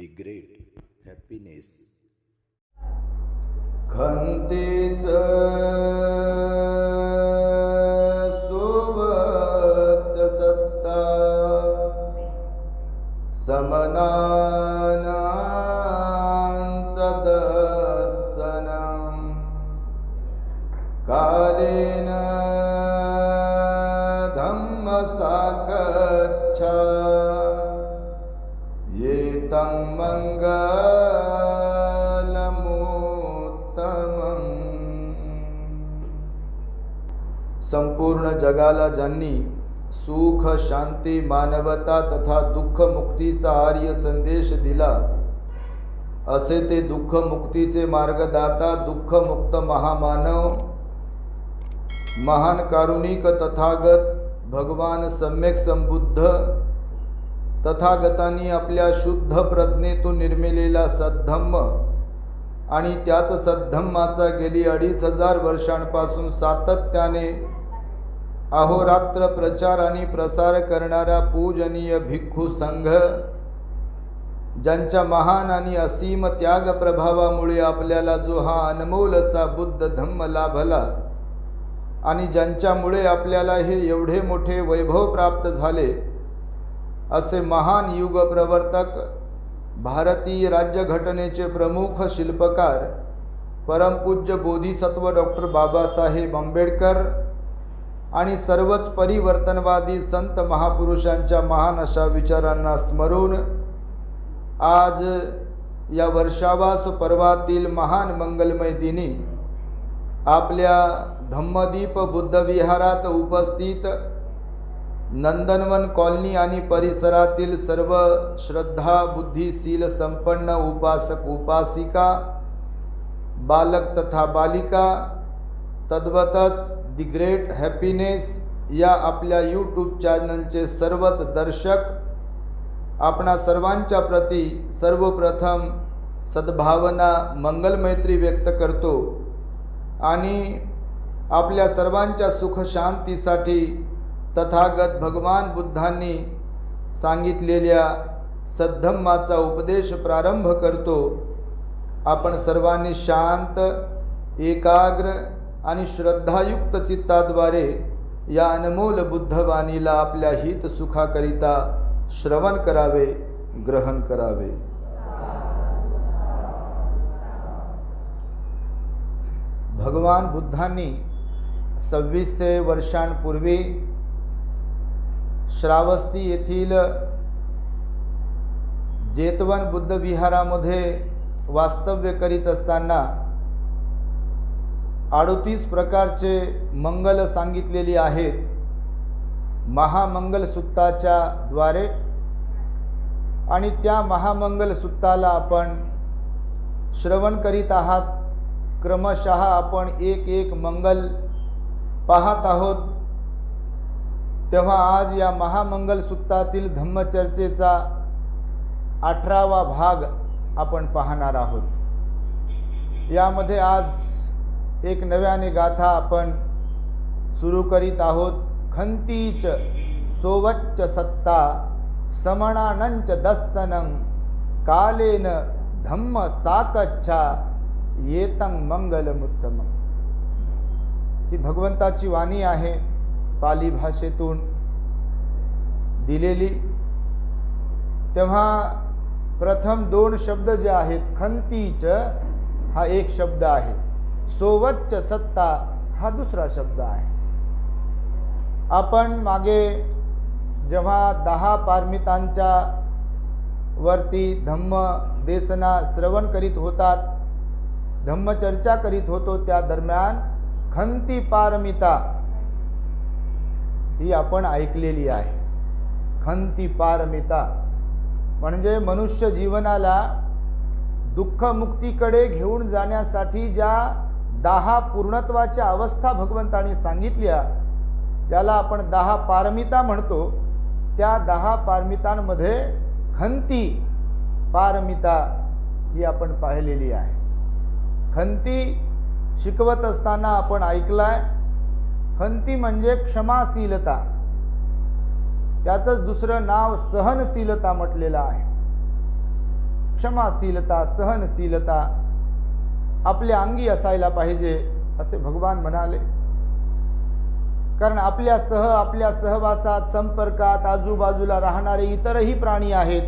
the great happiness. खंतीच सोवच सत्ता समनानांच दर्शनम कालेन धम्म साकच्छा येतं मंगलमुत्तमम्। संपूर्ण जगाला ज्यांनी सुख शांती मानवता तथा दुःख मुक्तीचा आर्य संदेश दिला, असे ते दुःख मुक्तीचे मार्गदाता दुःख मुक्त महामानव महान कारुणिक तथागत भगवान सम्यक संबुद्ध तथागतांनी आपल्या शुद्ध प्रज्ञेतून निर्मिलेला सद्धम्म आणि त्याच सद्धम्माचा गेली 2500 वर्षांपासून सातत्याने अहोरात्र प्रचार आणि प्रसार करणारा पूजनीय भिक्खू संघ, ज्यांच्या महान आणि असीम त्याग प्रभावामुळे आपल्याला जो हा अनमोल असा बुद्ध धम्म लाभला आणि ज्यांच्यामुळे आपल्याला हे एवढे मोठे वैभव प्राप्त झाले, असे महान युग प्रवर्तक भारतीय राज्यघटनेचे प्रमुख शिल्पकार परमपूज्य बोधिसत्व डॉक्टर बाबासाहेब आंबेडकर आणि सर्वच परिवर्तनवादी संत महापुरुषांच्या महान अशा विचारांना स्मरून आज या वर्षावास पर्वातील महान मंगलमय दिनी आपल्या धम्मदीप बुद्धविहारात उपस्थित नंदनवन कॉलनी आणि परिसरातील सर्व श्रद्धा बुद्धिशील संपन्न उपासक उपासिका बालक तथा बालिका तद्वतच दी ग्रेट हॅपीनेस या आपल्या यूट्यूब चॅनलचे सर्वच दर्शक आपणा सर्वांच्या प्रती सर्वप्रथम सद्भावना मंगलमैत्री व्यक्त करतो आणि आपल्या सर्वांच्या सुख शांतीसाठी तथागत भगवान बुद्धांनी सांगितलेल्या सद्धम्माचा उपदेश प्रारंभ करतो। आपण सर्वांनी शांत एकाग्र आणि श्रद्धायुक्त चित्ताद्वारे या अनमोल बुद्धवाणीला आपल्या हित सुखाकरिता श्रवण करावे, ग्रहण करावे। भगवान बुद्धांनी 2600 वर्षांपूर्वी श्रावस्ती येथील जेतवन बुद्ध विहारामध्ये वास्तव्य करीत असताना 38 प्रकारचे मंगल सांगितलेली आहेत महामंगल सूक्ताच्या द्वारे, आणि त्या महामंगल सूक्ताला आपण श्रवण करीत आहात। क्रमशः आपण एक एक मंगल पाहत आहोत। तेव्हा आज या महामंगल सूक्तातील धम्मचर्चेचा 18वा भाग आपण पाहणार आहोत। यामध्ये आज एक नव्याने गाथा आपण सुरू करीत आहोत। खंतीच सोवच्च सत्ता समणानंच दस्सनं कालेन धम्म साकच्छा येतं मंगलमुत्तमम्। ही भगवंताची वाणी आहे, पाली भाषेतून दिलेली। तेव्हा प्रथम 2 शब्द जे आहेत, खंतीच हा एक शब्द आहे, सोवच्च सत्ता हा दुसरा शब्द आहे। आपण मागे जेव्हा 10 पारमितांच्या वरती धम्म देसना श्रवण करीत होतात, धम्मचर्चा करीत होतो, त्या दरम्यान खंती पारमिता ही आपण ऐकलेली आहे। खंती पारमिता म्हणजे मनुष्य जीवनाला दुःख मुक्तीकडे घेऊन जाण्यासाठी ज्या 10 पूर्णत्वाच्या अवस्था भगवंतांनी सांगितल्या, त्याला आपण 10 पारमिता म्हणतो। त्या 10 पारमितांमध्ये खंती पारमिता ही आपण पाहिलेली आहे। खंती शिकवत असताना आपण ऐकलाय, खंती म्हणजे क्षमाशीलता, त्याचंच दुसरं नाव सहनशीलता म्हटलेलं आहे। क्षमाशीलता, सहनशीलता आपल्या अंगी असायला पाहिजे असे भगवान म्हणाले. कारण आपल्या सहवासात, संपर्कात, आजूबाजूला राहणारे इतरही प्राणी आहेत.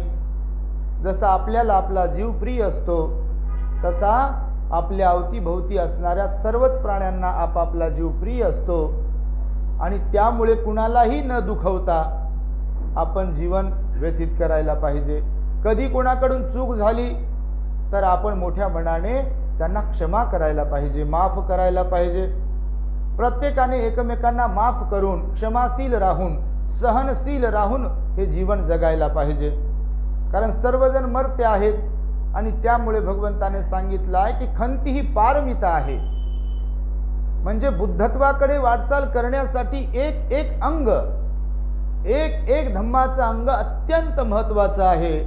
जसा आपल्याला आपला जीव प्रिय असतो तसा आपल्या अवतीभोवती असणाऱ्या सर्वच प्राण्यांना आपापला जीव प्रिय असतो. आणि त्यामुळे कुणालाही न दुखवता आपण जीवन व्यतीत करायला पाहिजे. कधी कोणाकडून चूक झाली तर आपण मोठ्या मनाने त्यांना क्षमा करायला पाहिजे, माफ करायला पाहिजे. प्रत्येकाने एकमेकांना माफ करून, क्षमाशील राहून, सहनशील राहून हे जीवन जगायला पाहिजे. कारण सर्वजण मरते आहेत आणि त्यामुळे भगवंताने सांगितलं आहे की खंती ही पारमिता आहे. म्हणजे बुद्धत्वाकडे वाटचाल करण्यासाठी एक एक अंग, एक एक धम्माचं अंग अत्यंत महत्त्वाचं आहे.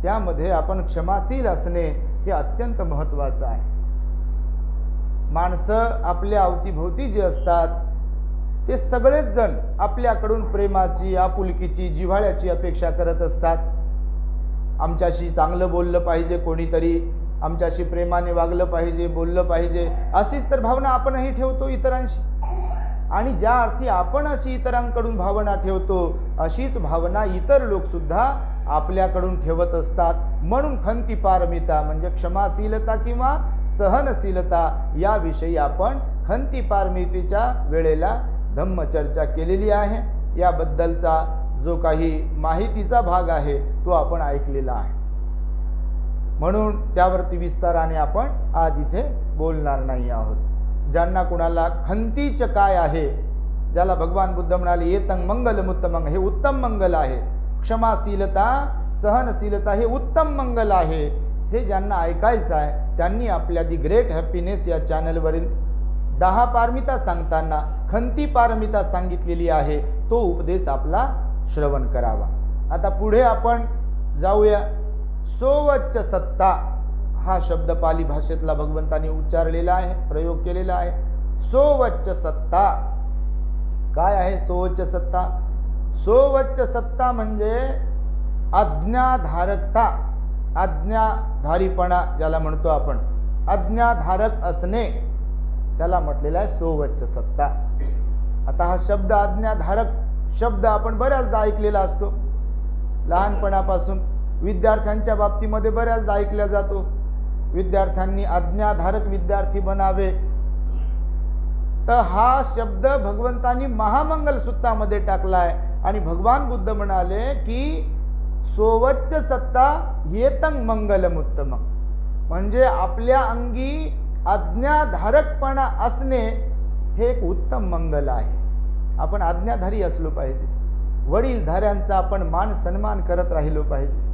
त्यामध्ये आपण क्षमाशील असणे हे अत्यंत महत्त्वाचं आहे. माणसं आपल्या अवतीभोवती जे असतात ते सगळेच जण आपल्याकडून प्रेमाची, आपुलकीची, जिव्हाळ्याची अपेक्षा करत असतात. आमच्याशी चांगलं बोललं पाहिजे, कोणीतरी आमच्याशी प्रेमाने वागलं पाहिजे, बोललं पाहिजे, अशीच तर भावना आपणही ठेवतो इतरांशी. आणि ज्या अर्थी आपण अशी इतरांकडून भावना ठेवतो अशीच भावना इतर लोक सुद्धा आपल्याकडून ठेवत असतात. म्हणून खंती पारमिता म्हणजे क्षमाशीलता किंवा सहनशीलता याविषयी आपण खंती पारमितीच्या वेळेला धम्मचर्चा केलेली आहे. याबद्दलचा जो काही माहितीचा भाग आहे तो आपण ऐकलेला आहे. म्हणून त्यावरती विस्ताराने आपण आज इथे बोलणार नाही आहोत. ज्यांना कुणाला खंतीच काय आहे, ज्याला भगवान बुद्ध म्हणाले येतं मंगलम उत्तमं, हे उत्तम मंगल आहे. क्षमाशीलता, सहनशीलता हे उत्तम मंगल आहे. हे ज्यांना ऐकायचं आहे त्यांनी आपल्या दी ग्रेट हॅपीनेस या चॅनलवरील 10 पारमिता सांगताना खंती पारमिता सांगितलेली आहे. तो उपदेश आपला श्रवण करावा. आता पुढे आपण जाऊया. सोवच्च सत्ता हा शब्द पाली भाषेतला भगवंतांनी उच्चारलेला आहे, प्रयोग केलेला आहे. सोवच्च सत्ता काय आहे? सोवच्च सत्ता, सोवच्च सत्ता म्हणजे आज्ञाधारकता, आज्ञाधारीपणा ज्याला म्हणतो आपण, आज्ञाधारक असणे त्याला म्हटलेला आहे सोवच्च सत्ता. आता हा शब्द आज्ञाधारक शब्द आपण बऱ्याचदा ऐकलेला असतो. लहानपणापासून विद्यार्थ्यांच्या बाबतीमध्ये बऱ्याचदा ऐकला जातो. विद्यार्थ्यांनी आज्ञाधारक विद्यार्थी बनावे. तर हा शब्द भगवंतांनी महामंगल सूत्रामध्ये टाकलाय आणि भगवान बुद्ध म्हणाले की सोवच्च सत्ता येतं मंगलम उत्तमं, म्हणजे आपल्या अंगी आज्ञाधारकपणा असणे हे एक उत्तम मंगल आहे. आपण आज्ञाधारी असलो पाहिजे. वडीलधाऱ्यांचा आपण मान सन्मान करत राहिलो पाहिजे.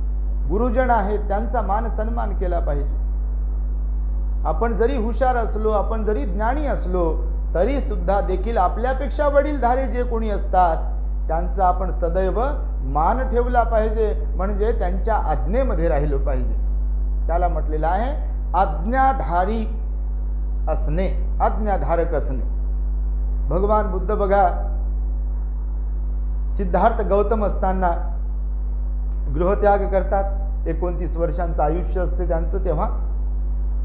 गुरुजन आहेत त्यांचा मान सन्मान केला पाहिजे. आपण जरी हुशार असलो, आपण जरी ज्ञानी असलो तरी सुद्धा देखील आपल्यापेक्षा वडीलधारे जे कोणी असतात त्यांचा आपण सदैव मान ठेवला पाहिजे, म्हणजे त्यांच्या आज्ञेमध्ये राहिलो पाहिजे. त्याला म्हटलेलं आहे आज्ञाधारी असणे, आज्ञाधारक असणे. भगवान बुद्ध बघा, सिद्धार्थ गौतम असताना गृहत्याग करतात. 29 वर्षांचं आयुष्य असते त्यांचं. तेव्हा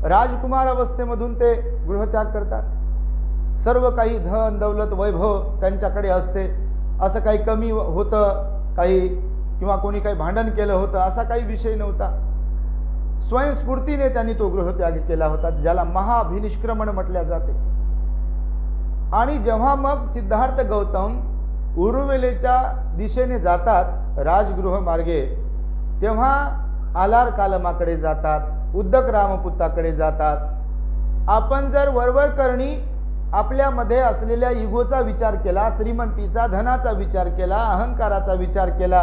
राजकुमार अवस्थेमधून ते गृहत्याग करतात. सर्व काही धन दौलत वैभव त्यांच्याकडे असते. असं काही कमी होतं काही किंवा कोणी काही भांडण केलं होतं असा काही विषय नव्हता. स्वयंस्फूर्तीने त्यांनी तो गृहत्याग केला होता, ज्याला महाभिनिष्क्रमण म्हटले जाते. आणि जेव्हा मग सिद्धार्थ गौतम उरुवेलेच्या दिशेने जातात राजगृह मार्गे, तेव्हा आलार कालमाकडे जातात, उद्दक रामपुताकडे जातात. आपण जर वरवर करणी आपल्यामध्ये असलेल्या इगोचा विचार केला, श्रीमंतीचा, धनाचा विचार केला, अहंकाराचा विचार केला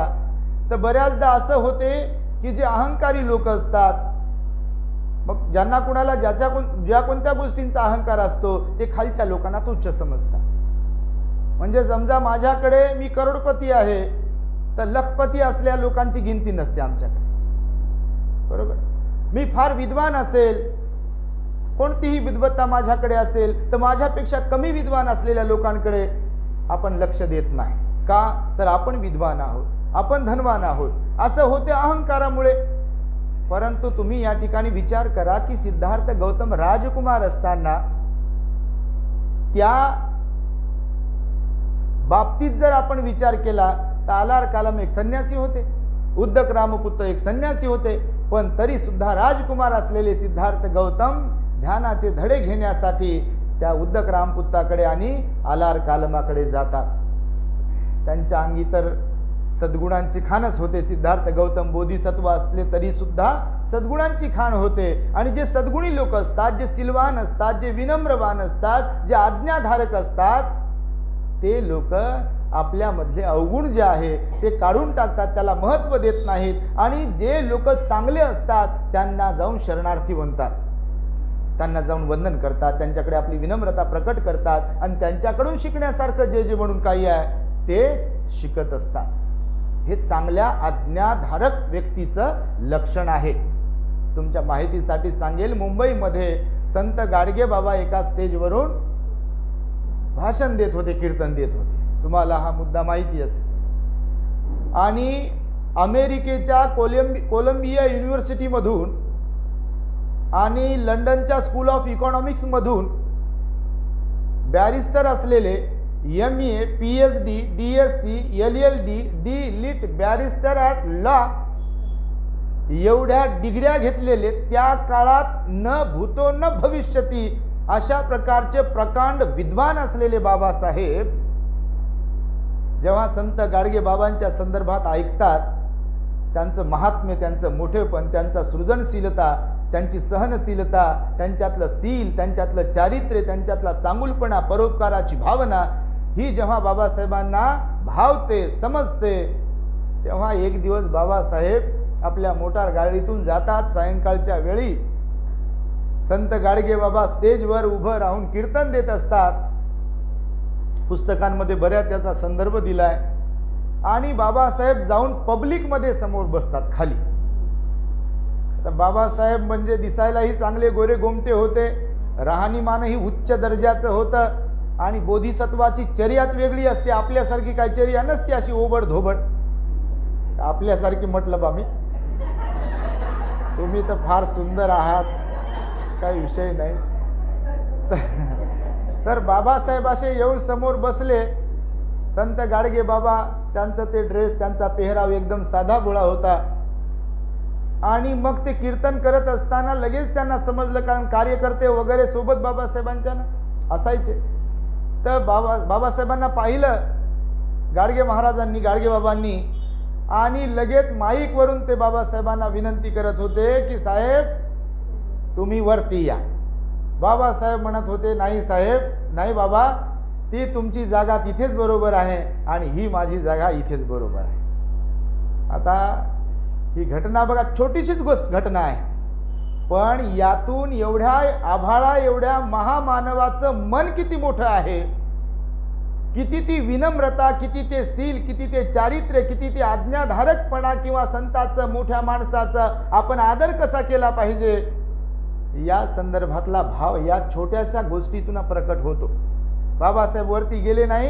तर बऱ्याचदा असं होते की जे अहंकारी लोक असतात, मग ज्यांना कुणाला ज्या कोणत्या गोष्टींचा अहंकार असतो ते खालच्या लोकांना तुच्छ समजतात. म्हणजे समजा माझ्याकडे मी करोडपती आहे तर लखपती असलेल्या लोकांची गिनती नसते आमच्याकडे, बरोबर. मी फार विद्वान असेल, कोणतीही विद्वत्ता माझ्याकडे असेल तर माझ्यापेक्षा कमी विद्वान असलेल्या लोकांकडे आपण लक्ष देत नाही. का तर आपण विद्वान आहोत, आपण धनवान आहोत. असं होते अहंकारामुळे. परंतु तुम्ही या ठिकाणी विचार करा की सिद्धार्थ गौतम राजकुमार असताना त्या बाबतीत जर आपण विचार केला तर आलार कालम एक संन्यासी होते, उद्दक रामपुत्र एक संन्यासी होते, पण तरी सुद्धा राजकुमार असलेले सिद्धार्थ गौतम ध्यानाचे धडे घेण्यासाठी त्या उद्दक रामपुत्राकडे आणि आलार कालमाकडे जातात. त्यांच्या अंगी तर सद्गुणांची खाणच होते. सिद्धार्थ गौतम बोधिसत्व असले तरी सुद्धा सद्गुणांची खाण होते. आणि जे सद्गुणी लोक असतात, जे सिलवान असतात, जे विनम्रवान असतात, जे आज्ञाधारक असतात, ते लोक आपल्यामधले अवगुण जे आहे ते काढून टाकतात, त्याला महत्त्व देत नाहीत. आणि जे लोक चांगले असतात त्यांना जाऊन शरणार्थी बनतात, त्यांना जाऊन वंदन करतात, त्यांच्याकडे आपली विनम्रता प्रकट करतात आणि त्यांच्याकडून शिकण्यासारखं जे जे म्हणून काही आहे ते शिकत असतात. हे चांगल्या आज्ञाधारक व्यक्तीचं लक्षण आहे. तुमच्या माहितीसाठी सांगेल, मुंबईमध्ये संत गाडगे बाबा एका स्टेजवरून भाषण देत होते, कीर्तन देत होते. तुम्हाला हा मुद्दा माहिती असेल. आणि अमेरिकेच्या कोलंबिया युनिव्हर्सिटीमधून आणि लंडनच्या स्कूल ऑफ इकॉनॉमिक्समधून बॅरिस्टर असलेले MA, PhD, DSc, LLD, D.Litt, barrister at law एवढ्या डिग्र्या घेतलेले, त्या काळात न भूतो न भविष्यती अशा प्रकारचे प्रकांड विद्वान असलेले बाबासाहेब जेव्हा संत गाडगे बाबांच्या संदर्भात ऐकतात, त्यांचं महात्म्य, त्यांचं मोठेपण, त्यांचा सृजनशीलता, त्यांची सहनशीलता, त्यांच्यातलं सील, त्यांच्यातलं चारित्र्य, त्यांच्यातला चांगुलपणा, परोपकाराची भावना ही जेव्हा बाबासाहेबांना भावते, समजते, तेव्हा एक दिवस बाबासाहेब आपल्या मोटार गाडीतून जातात. सायंकाळच्या वेळी संत गाडगे बाबा स्टेजवर उभं राहून कीर्तन देत असतात. पुस्तकांमध्ये बऱ्याच याचा संदर्भ दिलाय. आणि बाबासाहेब जाऊन पब्लिकमध्ये समोर बसतात खाली. तर बाबासाहेब म्हणजे दिसायलाही चांगले गोरे गोमटे होते, राहणीमानही उच्च दर्जाचं होतं आणि बोधिसत्वाची चर्याच वेगळी असते. आपल्यासारखी काय चर्या नसते अशी ओबड धोबड. आपल्यासारखी म्हटलं बा मी, तुम्ही तर फार सुंदर आहात, काही विषय नाही. तर बाबासाहेब असे येऊन समोर बसले. संत गाडगे बाबा, त्यांचं ते ड्रेस, त्यांचा पेहराव एकदम साधा भोळा होता. आणि मग ते कीर्तन करत असताना लगेच त्यांना समजलं, कारण कार्यकर्ते वगैरे सोबत बाबासाहेबांच्या असायचे. तर बाबासाहेबांना पाहिलं गाडगे महाराजांनी, गाडगे बाबांनी, आणि लगेच माईकवरून ते बाबासाहेबांना विनंती करत होते की साहेब तुम्ही वरती या. बाबासाहेब म्हणत होते, नाही साहेब, नाही बाबा, ती तुमची जागा तिथेच बरोबर आहे आणि ही माझी जागा इथेच बरोबर आहे. आता ही घटना बघा, छोटीशीच घटना आहे, पण यातून एवढ्या आभाळा एवढ्या महामानवाचं मन किती मोठं आहे, किती ती विनम्रता, किती ते सील, किती ते चारित्र्य, किती ते आज्ञाधारकपणा किंवा संताचं, मोठ्या माणसाचा आपण आदर कसा केला पाहिजे, या संदर्भातला भाव या छोट्याशा गोष्टीतून प्रकट होतो. बाबासाहेब वरती गेले नाही.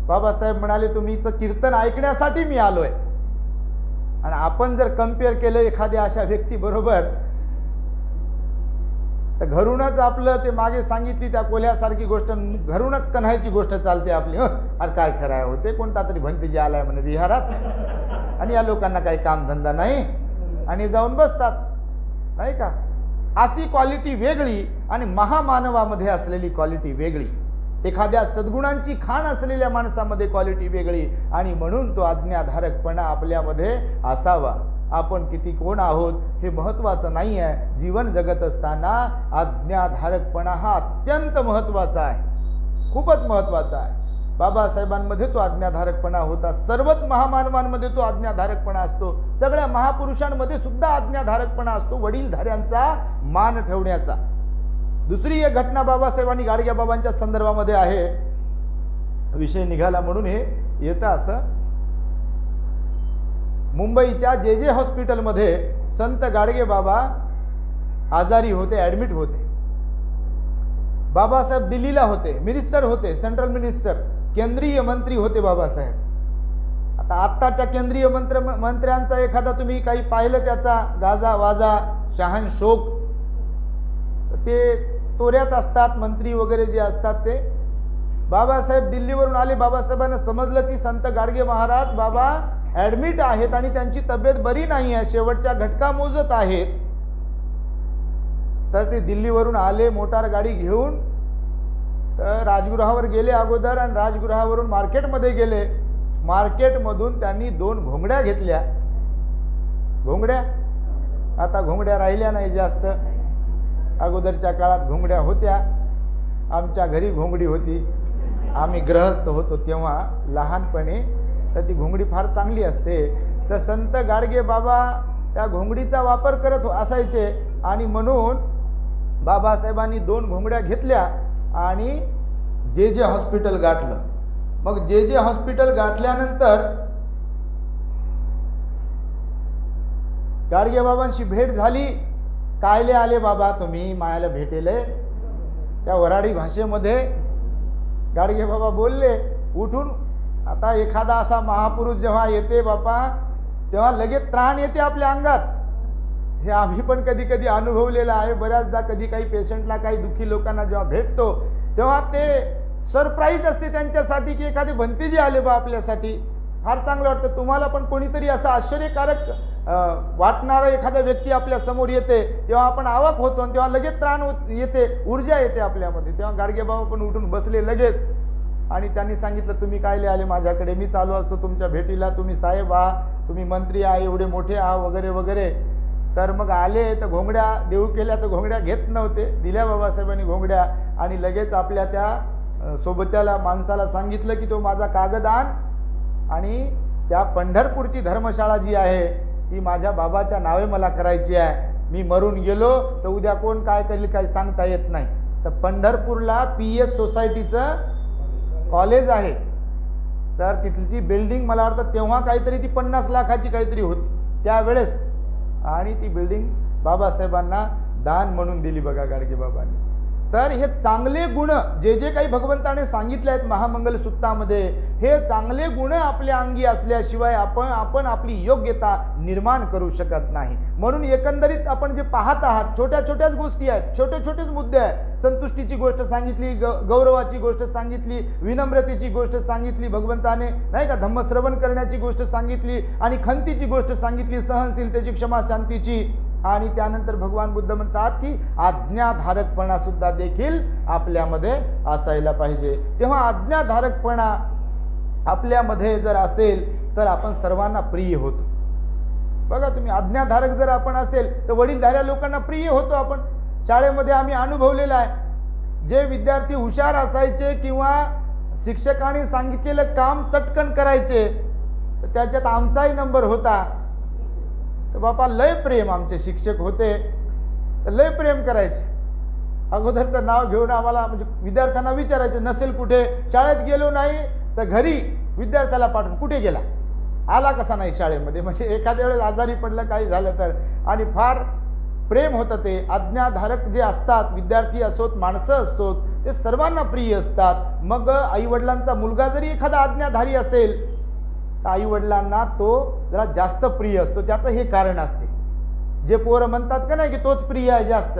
बाबासाहेब म्हणाले, तुम्हीचं कीर्तन ऐकण्यासाठी मी आलोय. आणि आपण जर कम्पेअर केलं एखाद्या अशा व्यक्ती बरोबर, तर घरूनच आपलं ते मागे सांगितली त्या कोल्ह्यासारखी गोष्ट, घरूनच कन्हायची गोष्ट चालते आपली. अरे काय खराय होते, कोणता तरी भंतेजी आलाय म्हणे विहारात आणि या लोकांना काही कामधंदा नाही आणि जाऊन बसतात, नाही का. अशी क्वालिटी वेगळी आणि महामानवामध्ये असलेली क्वालिटी वेगळी. एखाद्या सद्गुणांची खाण असलेल्या माणसामध्ये क्वालिटी वेगळी. आणि म्हणून तो आज्ञाधारकपणा आपल्यामध्ये असावा. आपण किती कोण आहोत हे महत्त्वाचं नाही आहे. जीवन जगत असताना आज्ञाधारकपणा हा अत्यंत महत्त्वाचा आहे, खूपच महत्त्वाचा आहे. बाबासाहेबांमध्ये तो आज्ञाधारकपणा होता. सर्वच महामानवांमध्ये तो आज्ञाधारकपणा असतो. सगळ्या महापुरुषांमध्ये सुद्धा आज्ञाधारकपणा असतो, वडीलधाऱ्यांचा मान ठेवण्याचा. दुसरी एक घटना बाबासाहेबांनी गाडगे बाबांच्या संदर्भामध्ये आहे. विषय निघाला म्हणून हे येतं असं. मुंबईच्या JJ हॉस्पिटलमध्ये संत गाडगे बाबा आजारी होते, ॲडमिट होते. बाबासाहेब दिल्लीला होते, मिनिस्टर होते, सेंट्रल मिनिस्टर, केंद्रीय मंत्री होते बाबासाहेब. आता आत्ताच्या केंद्रीय मंत्र्यांचा एखादा तुम्ही काही पाहिलं त्याचा गाजा वाजा शहान शोक, ते तोऱ्यात असतात मंत्री वगैरे जे असतात ते. बाबासाहेब दिल्लीवरून आले, बाबासाहेबांना समजलं की संत गाडगे महाराज बाबा ॲडमिट आहेत आणि त्यांची तब्येत बरी नाही आहे, शेवटच्या घटका मोजत आहेत. तर ते दिल्लीवरून आले मोटार गाडी घेऊन, तर राजगृहावर गेले अगोदर आणि राजगृहावरून मार्केटमध्ये गेले. मार्केटमधून त्यांनी 2 घोंगड्या घेतल्या. घोंगड्या आता घोंगड्या राहिल्या नाही जास्त, अगोदरच्या काळात घोंगड्या होत्या. आमच्या घरी घोंगडी होती, आम्ही गृहस्थ होतो तेव्हा लहानपणी, तर ती घोंगडी फार चांगली असते. तर संत गाडगे बाबा त्या घोंगडीचा वापर करत असायचे आणि म्हणून बाबासाहेबांनी 2 घोंगड्या घेतल्या आणि जे हॉस्पिटल गाठलं. मग जे हॉस्पिटल गाठल्यानंतर गाडगे बाबांशी भेट झाली. कायले आले बाबा तुम्ही मायाला भेटेले? त्या वराडी भाषेमध्ये गाडगे बाबा बोलले उठून. आता एखादा असा महापुरुष जेव्हा येते बापा, तेव्हा लगेच त्राण येते आपल्या अंगात. हे आम्ही पण कधी कधी अनुभवलेलं आहे. बऱ्याचदा कधी काही पेशंटला, काही दुःखी लोकांना जेव्हा भेटतो तेव्हा ते सरप्राईज असते त्यांच्यासाठी की एखादे भंतेजी आले बा आपल्यासाठी. फार चांगलं वाटतं. तुम्हाला पण कोणीतरी असं आश्चर्यकारक वाटणारा एखादा व्यक्ती आपल्या समोर येते तेव्हा आपण आवाक होतो आणि तेव्हा लगेच त्राण येते, ऊर्जा येते आपल्यामध्ये. तेव्हा गाडगे बाबा पण उठून बसले लगेच आणि त्यांनी सांगितलं तुम्ही कायले आले माझ्याकडे? मी चालू असतो तुमच्या भेटीला, तुम्ही साहेब आहात, तुम्ही मंत्री आहे, एवढे मोठे आहात वगैरे वगैरे. तर मग आले तर घोंगड्या देऊ केल्या, तर घोंगड्या घेत नव्हते. दिल्या बाबासाहेबांनी घोंगड्या आणि लगेच आपल्या त्या सोबत्याला माणसाला सांगितलं की तो माझा कागद आण आणि त्या पंढरपूरची धर्मशाळा जी आहे ती माझ्या बाबाच्या नावे मला करायची आहे. मी मरून गेलो तर उद्या कोण काय करेल काही सांगता येत नाही. तर पंढरपूरला PS सोसायटीचं कॉलेज आहे. तर तिथली बिल्डिंग मला वाटतं तेव्हा काहीतरी ती 50 लाखाची काहीतरी होती त्यावेळेस, आणि ती बिल्डिंग बाबासाहेबांना दान म्हणून दिली बघा गाडगे बाबांनी. तर हे चांगले गुण जे काही भगवंताने सांगितले आहेत महामंगल सूक्तामध्ये, हे चांगले गुण आपल्या अंगी असल्याशिवाय आपण आपली योग्यता निर्माण करू शकत नाही. म्हणून एकंदरीत आपण जे पाहत आहात छोट्या छोट्याच गोष्टी आहेत, छोटे छोटेच मुद्दे आहेत. संतुष्टीची गोष्ट सांगितली, गौरवाची गोष्ट सांगितली, विनम्रतेची गोष्ट सांगितली भगवंताने, नाही का, धम्मश्रवण करण्याची गोष्ट सांगितली आणि खंतीची गोष्ट सांगितली, सहनशीलतेची, क्षमा शांतीची. आणि त्यानंतर भगवान बुद्ध म्हणतात की आज्ञाधारकपणा सुद्धा देखील आपल्यामध्ये असायला पाहिजे. तेव्हा आज्ञाधारकपणा आपल्यामध्ये जर असेल तर आपण सर्वांना प्रिय होतो. बघा तुम्ही, आज्ञाधारक जर आपण असेल तर वडीलधाऱ्या लोकांना प्रिय होतो आपण. शाळेमध्ये आम्ही अनुभवलेलं आहे, जे विद्यार्थी हुशार असायचे किंवा शिक्षकांनी सांगितलेलं काम चटकन करायचे तर त्याच्यात आमचाही नंबर होता. तर बापा लय प्रेम, आमचे शिक्षक होते तर लय प्रेम करायचे. अगोदरचं नाव घेऊन आम्हाला म्हणजे विद्यार्थ्यांना विचारायचे, नसेल कुठे, शाळेत गेलो नाही तर घरी विद्यार्थ्याला पाठवून कुठे गेला, आला कसा नाही शाळेमध्ये, म्हणजे एखाद्या वेळेस आजारी पडलं काही झालं तर. आणि फार प्रेम होतं ते. आज्ञाधारक जे असतात, विद्यार्थी असोत माणसं असोत, ते सर्वांना प्रिय असतात. मग आईवडिलांचा मुलगा जरी एखादा आज्ञाधारी असेल तर आईवडिलांना तो जरा जास्त प्रिय असतो. त्याचं हे कारण असते. जे पोरं म्हणतात का नाही की तोच प्रिय आहे जास्त,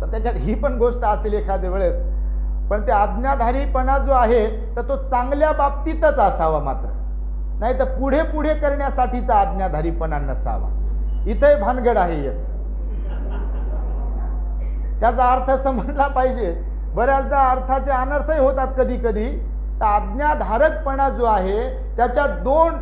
तर त्याच्यात ही पण गोष्ट असेल एखाद्या वेळेस. पण ते आज्ञाधारीपणा जो आहे तर तो चांगल्या बाबतीतच असावा, मात्र नाही तर पुढे पुढे करण्यासाठीचा आज्ञाधारीपणा नसावा. इथे भानगड आहे एक. त्याचा अर्थ समजला पाहिजे. बऱ्याचदा अर्थाचे अनर्थही होतात कधी कधी. तर आज्ञाधारकपणा जो आहे त्याच्यात 2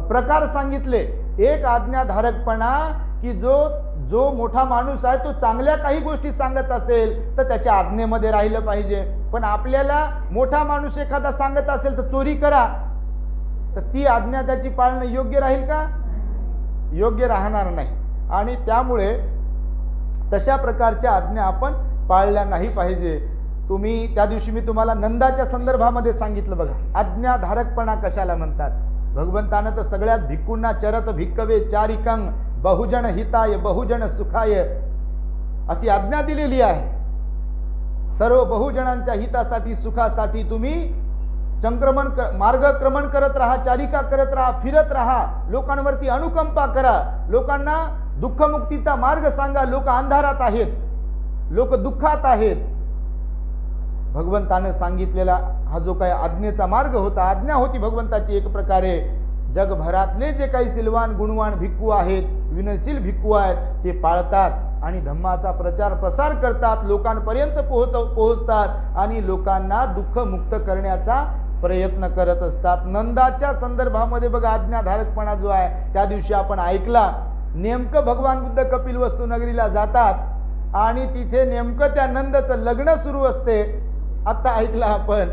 प्रकार सांगितले. एक आज्ञाधारकपणा की जो मोठा माणूस आहे तो चांगल्या काही गोष्टी सांगत असेल तर त्याच्या आज्ञेमध्ये राहिलं पाहिजे. पण आपल्याला मोठा माणूस एखादा सांगत असेल तर चोरी करा, तर ती आज्ञा त्याची पाळणं योग्य राहील का? योग्य राहणार नाही. आणि त्यामुळे तशा प्रकारच्या आज्ञा आपण पाळल्या नाही पाहिजे. तुम्ही त्या दिवशी मी तुम्हाला नंदाच्या संदर्भामध्ये सांगितलं बघा, आज्ञाधारकपणा कशाला म्हणतात. भगवंतानं तर सगळ्यात भिक्खूंना चरत भिक्कवे चारिकं बहुजन हिताय बहुजन सुखाय अशी आज्ञा दिलेली आहे. सर्व बहुजनांच्या हितासाठी सुखासाठी तुम्ही मार्गक्रमण करत राहा, चारिका करत राहा, फिरत राहा, लोकांवरती अनुकंपा करा, लोकांना दुःखमुक्तीचा मार्ग सांगा. लोक अंधारात आहेत, लोक दुःखात आहेत. भगवंतानं सांगितलेला हा जो काही आज्ञेचा मार्ग होता, आज्ञा होती भगवंताची एक प्रकारे. जगभरातले जे काही सिलवान गुणवान भिक्खू आहेत, विनयशील भिक्खू आहेत, ते पाळतात आणि धम्माचा प्रचार प्रसार करतात, लोकांपर्यंत पोहोचतात आणि लोकांना दुःखमुक्त करण्याचा प्रयत्न करत असतात. नंदाच्या संदर्भामध्ये बघा आज्ञाधारकपणा जो आहे, त्या दिवशी आपण ऐकला. नेमकं भगवान बुद्ध कपिलवस्तू नगरीला जातात आणि तिथे नेमकं त्या नंदचं लग्न सुरू असते. आता ऐकलं आपण.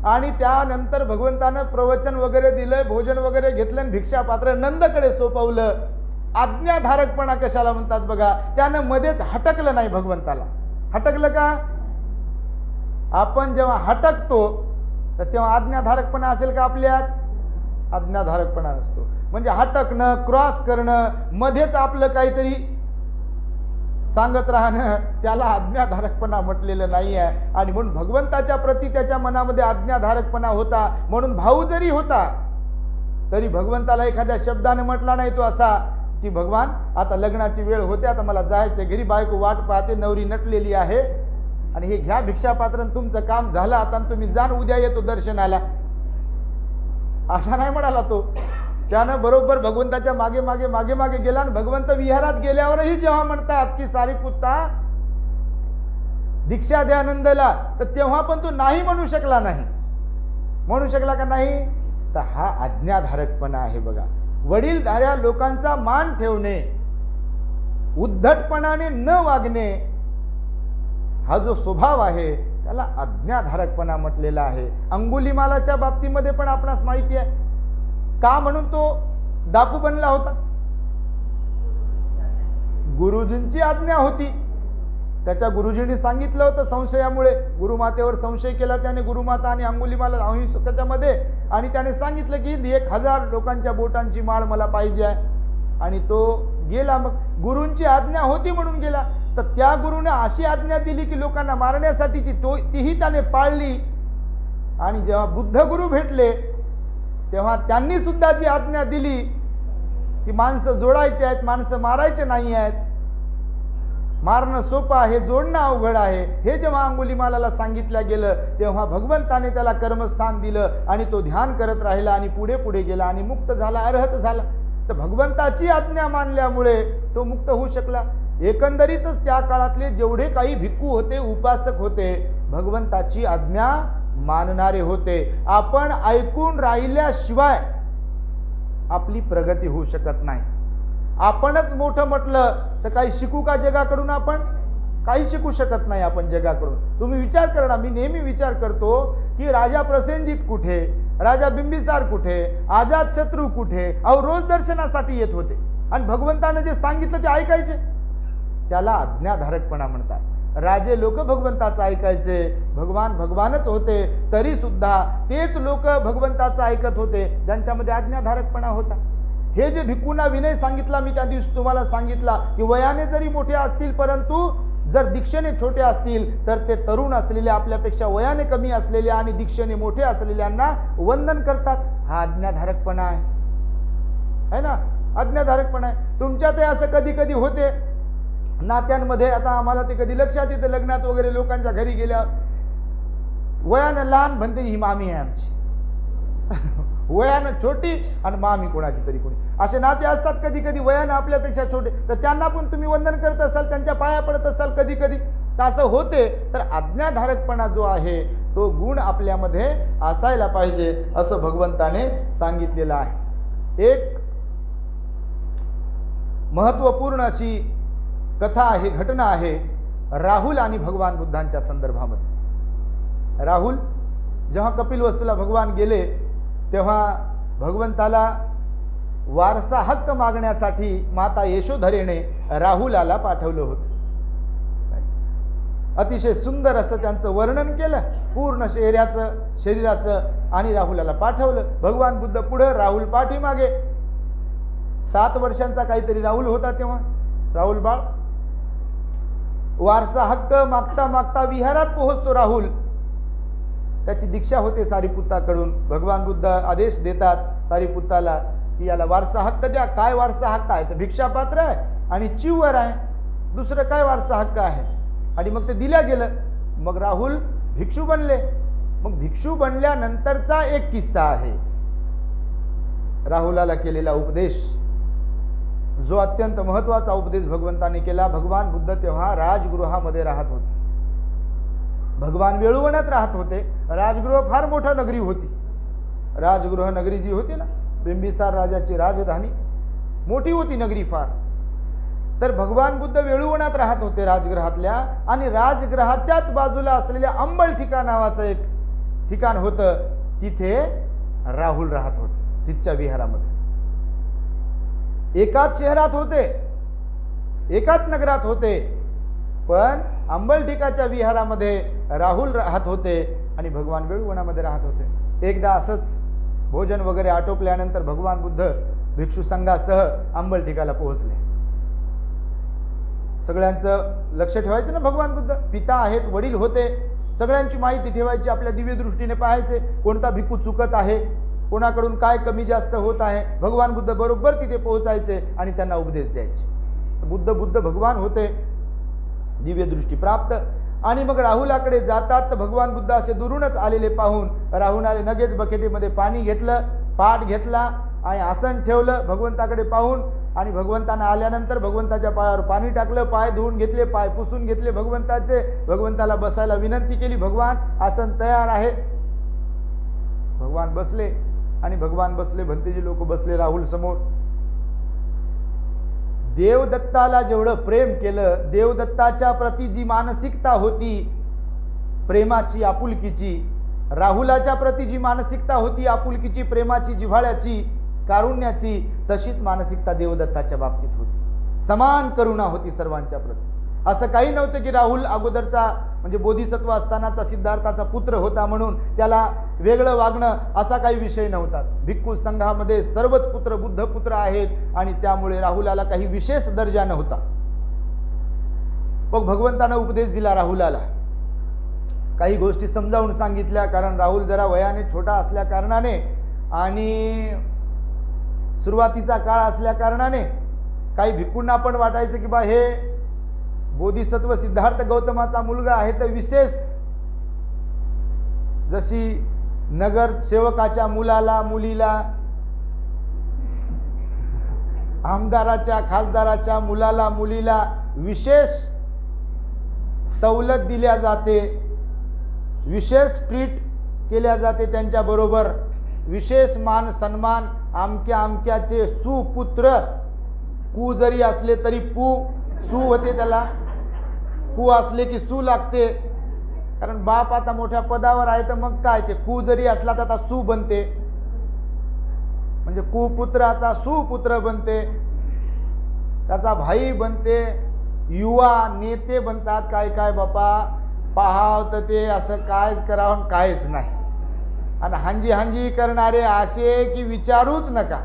आणि त्यानंतर भगवंतानं प्रवचन वगैरे दिलंय, भोजन वगैरे घेतलं आणि भिक्षा पात्र नंदकडे सोपवलं. आज्ञाधारकपणा कशाला म्हणतात बघा. त्यानं मध्येच हटकलं नाही भगवंताला. हटकलं का? आपण जेव्हा हटकतो तर तेव्हा आज्ञाधारकपणा असेल का आपल्यात? आज्ञाधारकपणा नसतो. म्हणजे हटकणं, क्रॉस करणं, मध्येच आपलं काहीतरी सांगत राहणं, त्याला आज्ञाधारकपणा म्हटलेलं नाही आहे. आणि म्हणून भगवंताच्या प्रती त्याच्या मनामध्ये आज्ञाधारकपणा होता. म्हणून भाऊ जरी होता तरी भगवंताला एखाद्या शब्दाने म्हटला नाही तो असा की भगवान आता लग्नाची वेळ होते, आता मला जायचं घरी, बायको वाट पाहते, नवरी नटलेली आहे आणि हे घ्या भिक्षापात्र, तुमचं काम झालं आता, तुम्ही जाण, उद्या येतो दर्शनाला. असा नाही म्हणाला तो. त्यानं बरोबर भगवंताच्या मागे मागे मागे मागे गेला आणि भगवंत विहारात गेल्यावरही जेव्हा म्हणतात की सारीपुत्ता दीक्षा द्या नंदला, तर तेव्हा पण तो नाही म्हणू शकला नाही. म्हणू शकला का नाही? तर हा आज्ञाधारकपणा आहे बघा. वडीलधाऱ्या लोकांचा मान ठेवणे, उद्धटपणाने न वागणे, हा जो स्वभाव आहे त्याला आज्ञाधारकपणा म्हटलेला आहे. अंगुलीमालाच्या बाबतीमध्ये पण आपणास माहिती आहे का म्हणून तो डाकू बनला होता. गुरुजींची आज्ञा होती. त्याच्या गुरुजींनी सांगितलं होतं संशयामुळे, गुरुमातेवर संशय केला त्याने, गुरुमाता आणि अंगुलीमाला अहिंसकाच्या मध्ये, आणि त्याने सांगितलं की 1000 लोकांच्या बोटांची माळ मला पाहिजे आहे. आणि तो गेला. मग गुरूंची आज्ञा होती म्हणून गेला. तर त्या गुरुने अशी आज्ञा दिली की लोकांना मारण्यासाठीची, तीही त्याने पाळली. आणि जेव्हा बुद्ध गुरु भेटले तेव्हा त्यांनी सुद्धा जी आज्ञा दिली की माणसं जोडायचे आहेत, माणसं मारायचे नाही आहेत, मारणं सोपं आहे, जोडणं अवघड आहे, हे जेव्हा अंगुलीमालाला सांगितलं गेलं तेव्हा भगवंताने त्याला कर्मस्थान दिलं आणि तो ध्यान करत राहिला आणि पुढे पुढे गेला आणि मुक्त झाला, अर्हत झाला. तर भगवंताची आज्ञा मानल्यामुळे तो मुक्त होऊ शकला. एकंदरीतच त्या काळातले जेवढे काही भिक्खू होते, उपासक होते, भगवंताची आज्ञा मानणारे होते. आपण ऐकून राहिल्याशिवाय आपली प्रगती होऊ शकत नाही. आपणच मोठं म्हटलं तर काही शिकू का जगाकडून? आपण काही शिकू शकत नाही आपण जगाकडून. तुम्ही विचार करा ना, मी नेहमी विचार करतो की राजा प्रसेनजीत कुठे, राजा बिंबिसार कुठे, अजातशत्रू कुठे? अहो रोज दर्शनासाठी येत होते आणि भगवंतानं जे सांगितलं ते ऐकायचे. त्याला आज्ञाधारकपणा म्हणतात. राजे लोक भगवंताचं ऐकायचे, भगवान भगवानच होते तरी सुद्धा तेच लोक भगवंताचं ऐकत होते ज्यांच्यामध्ये आज्ञाधारकपणा होता. हे जे भिक्खूंना विनय सांगितला मी त्या दिवशी तुम्हाला सांगितला की वयाने जरी मोठे असतील परंतु जर दीक्षेने छोटे असतील तर ते तरुण असलेले, आपल्यापेक्षा वयाने कमी असलेले आणि दीक्षेने मोठे असलेल्यांना वंदन करतात. हा आज्ञाधारकपणा आहे ना, आज्ञाधारकपणा आहे. तुमच्यात असं कधी कधी होते नात्यांमध्ये. आता आम्हाला ते कधी लक्षात येतं, लग्नात वगैरे लोकांच्या घरी गेल्या, वयानं लहान म्हणते ही मामी आहे आमची, वयानं छोटी आणि मामी कोणाची तरी कोणी, असे नाते असतात कधी कधी वयानं आपल्यापेक्षा छोटे. तर त्यांना पण तुम्ही वंदन करत असाल, त्यांच्या पाया पडत असाल कधी कधी, तर असं होते. तर आज्ञाधारकपणा जो आहे तो गुण आपल्यामध्ये असायला पाहिजे असं भगवंताने सांगितलेलं आहे. एक महत्वपूर्ण अशी कथा आहे, घटना आहे राहुल आणि भगवान बुद्धांच्या संदर्भामध्ये. राहुल जेव्हा कपिलवस्तूला भगवान गेले तेव्हा भगवंताला वारसा हक्क मागण्यासाठी माता यशोधरेने राहुलाला पाठवलं होतं. अतिशय सुंदर असं त्यांचं वर्णन केलं पूर्ण शरीराचं आणि राहुलाला पाठवलं. भगवान बुद्ध पुढे, राहुल पाठीमागे. 7 वर्षांचा काहीतरी राहुल होता तेव्हा, राहुल बाळ. वारसा हक्क मागता मागता विहारात पोहोचतो राहुल. त्याची दीक्षा होते सारीपुत्ताकडून. भगवान बुद्ध आदेश देतात सारीपुत्ताला की याला वारसा हक्क द्या. काय वारसा हक्क आहे? तर भिक्षापात्र आहे आणि चिवर आहे, दुसरं काय वारसा हक्क आहे? आणि मग ते दिल्या गेलं. मग राहुल भिक्षू बनले. मग भिक्षू बनल्यानंतरचा एक किस्सा आहे, राहुलाला केलेला उपदेश, जो अत्यंत महत्वाचा उपदेश भगवंताने केला. भगवान बुद्ध तेव्हा राजगृहामध्ये राहत होते. भगवान वेळुवनात राहत होते. राजगृह फार मोठा नगरी होती. राजगृह नगरी जी होती ना, बिंबिसार राजाची राजधानी, मोठी होती नगरी फार. तर भगवान बुद्ध वेळुवनात राहत होते राजगृहातल्या, आणि राजगृहाच्याच बाजूला असलेल्या अंबल ठिकाण नावाचं एक ठिकाण होतं. तिथे राहुल राहत होते, तिथच्या विहारामध्ये. एकाच शहरात होते, एकाच नगरात होते, पण अंबलठिकाच्या विहारामध्ये राहुल राहत होते आणि भगवान वेळुवनामध्ये राहत होते. एकदा असंच भोजन वगैरे आटोपल्यानंतर भगवान बुद्ध भिक्षू संघासह अंबलठिकाला पोहोचले. सगळ्यांचं लक्ष ठेवायचं ना, भगवान बुद्ध पिता आहेत, वडील होते, सगळ्यांची माहिती ठेवायची, आपल्या दिव्य दृष्टीने पाहायचे कोणता भिक्खू चुकत आहे, कोणाकडून काय कमी जास्त होत आहे. भगवान बुद्ध बरोबर तिथे पोहोचायचे आणि त्यांना उपदेश द्यायचे. बुद्ध भगवान होते, दिव्य दृष्टी प्राप्त. आणि मग राहुलाकडे जातात तर भगवान बुद्ध असे दुरूनच आलेले पाहून राहुलाने लगेच बकेटीमध्ये पाणी घेतलं, पाट घेतला आणि आसन ठेवलं भगवंताकडे पाहून. आणि भगवंतांना आल्यानंतर भगवंताच्या पायावर पाणी टाकलं, पाय धुवून घेतले, पाय पुसून घेतले भगवंताचे. भगवंताला बसायला विनंती केली, भगवान आसन तयार आहे. भगवान बसले आणि भगवान बसले, भंतेजी लोक बसले राहुल समोर. देवदत्ताला जेवढं प्रेम केलं, देवदत्ताच्या प्रती जी मानसिकता होती प्रेमाची, आपुलकीची, राहुलाच्या प्रती जी मानसिकता होती आपुलकीची, प्रेमाची, जिव्हाळ्याची, कारुण्याची, तशीच मानसिकता देवदत्ताच्या बाबतीत होती. समान करुणा होती सर्वांच्या प्रती. असं काही नव्हतं की राहुल अगोदरचा म्हणजे बोधिसत्व असतानाचा सिद्धार्थाचा पुत्र होता म्हणून त्याला वेगळं वागणं, असा काही विषय नव्हता. भिक्खू संघामध्ये सर्वच पुत्र बुद्ध पुत्र आहेत आणि त्यामुळे राहुलाला काही विशेष दर्जा नव्हता. मग भगवंतानं उपदेश दिला राहुलाला, काही गोष्टी समजावून सांगितल्या. कारण राहुल जरा वयाने छोटा असल्या कारणाने आणि सुरुवातीचा काळ असल्या कारणाने काही भिक्खूंना पण वाटायचं की बा हे बोधिसत्व सिद्धार्थ गौतमाचा मुलगा आहे, तर विशेष जशी नगर सेवकाच्या मुलाला मुलीला, आमदाराच्या खासदाराच्या मुलाला मुलीला विशेष सवलत दिल्या जाते, विशेष ट्रीट केल्या जाते, त्यांच्याबरोबर विशेष मान सन्मान. आमक्या आमक्याचे सुपुत्र, कू जरी असले तरी सू होते, त्याला कू असले की सू लागते. कारण बाप आता मोठ्या पदावर आहे तर मग काय, ते कू जरी असला तर आता सू बनते, म्हणजे कुपुत्राचा सुपुत्र बनते, त्याचा भाई बनते, युवा नेते बनतात. काय काय बापा पाहाव तर ते असं काय करावं कायच नाही. आणि हांजी हांजी करणारे असे की विचारूच नका,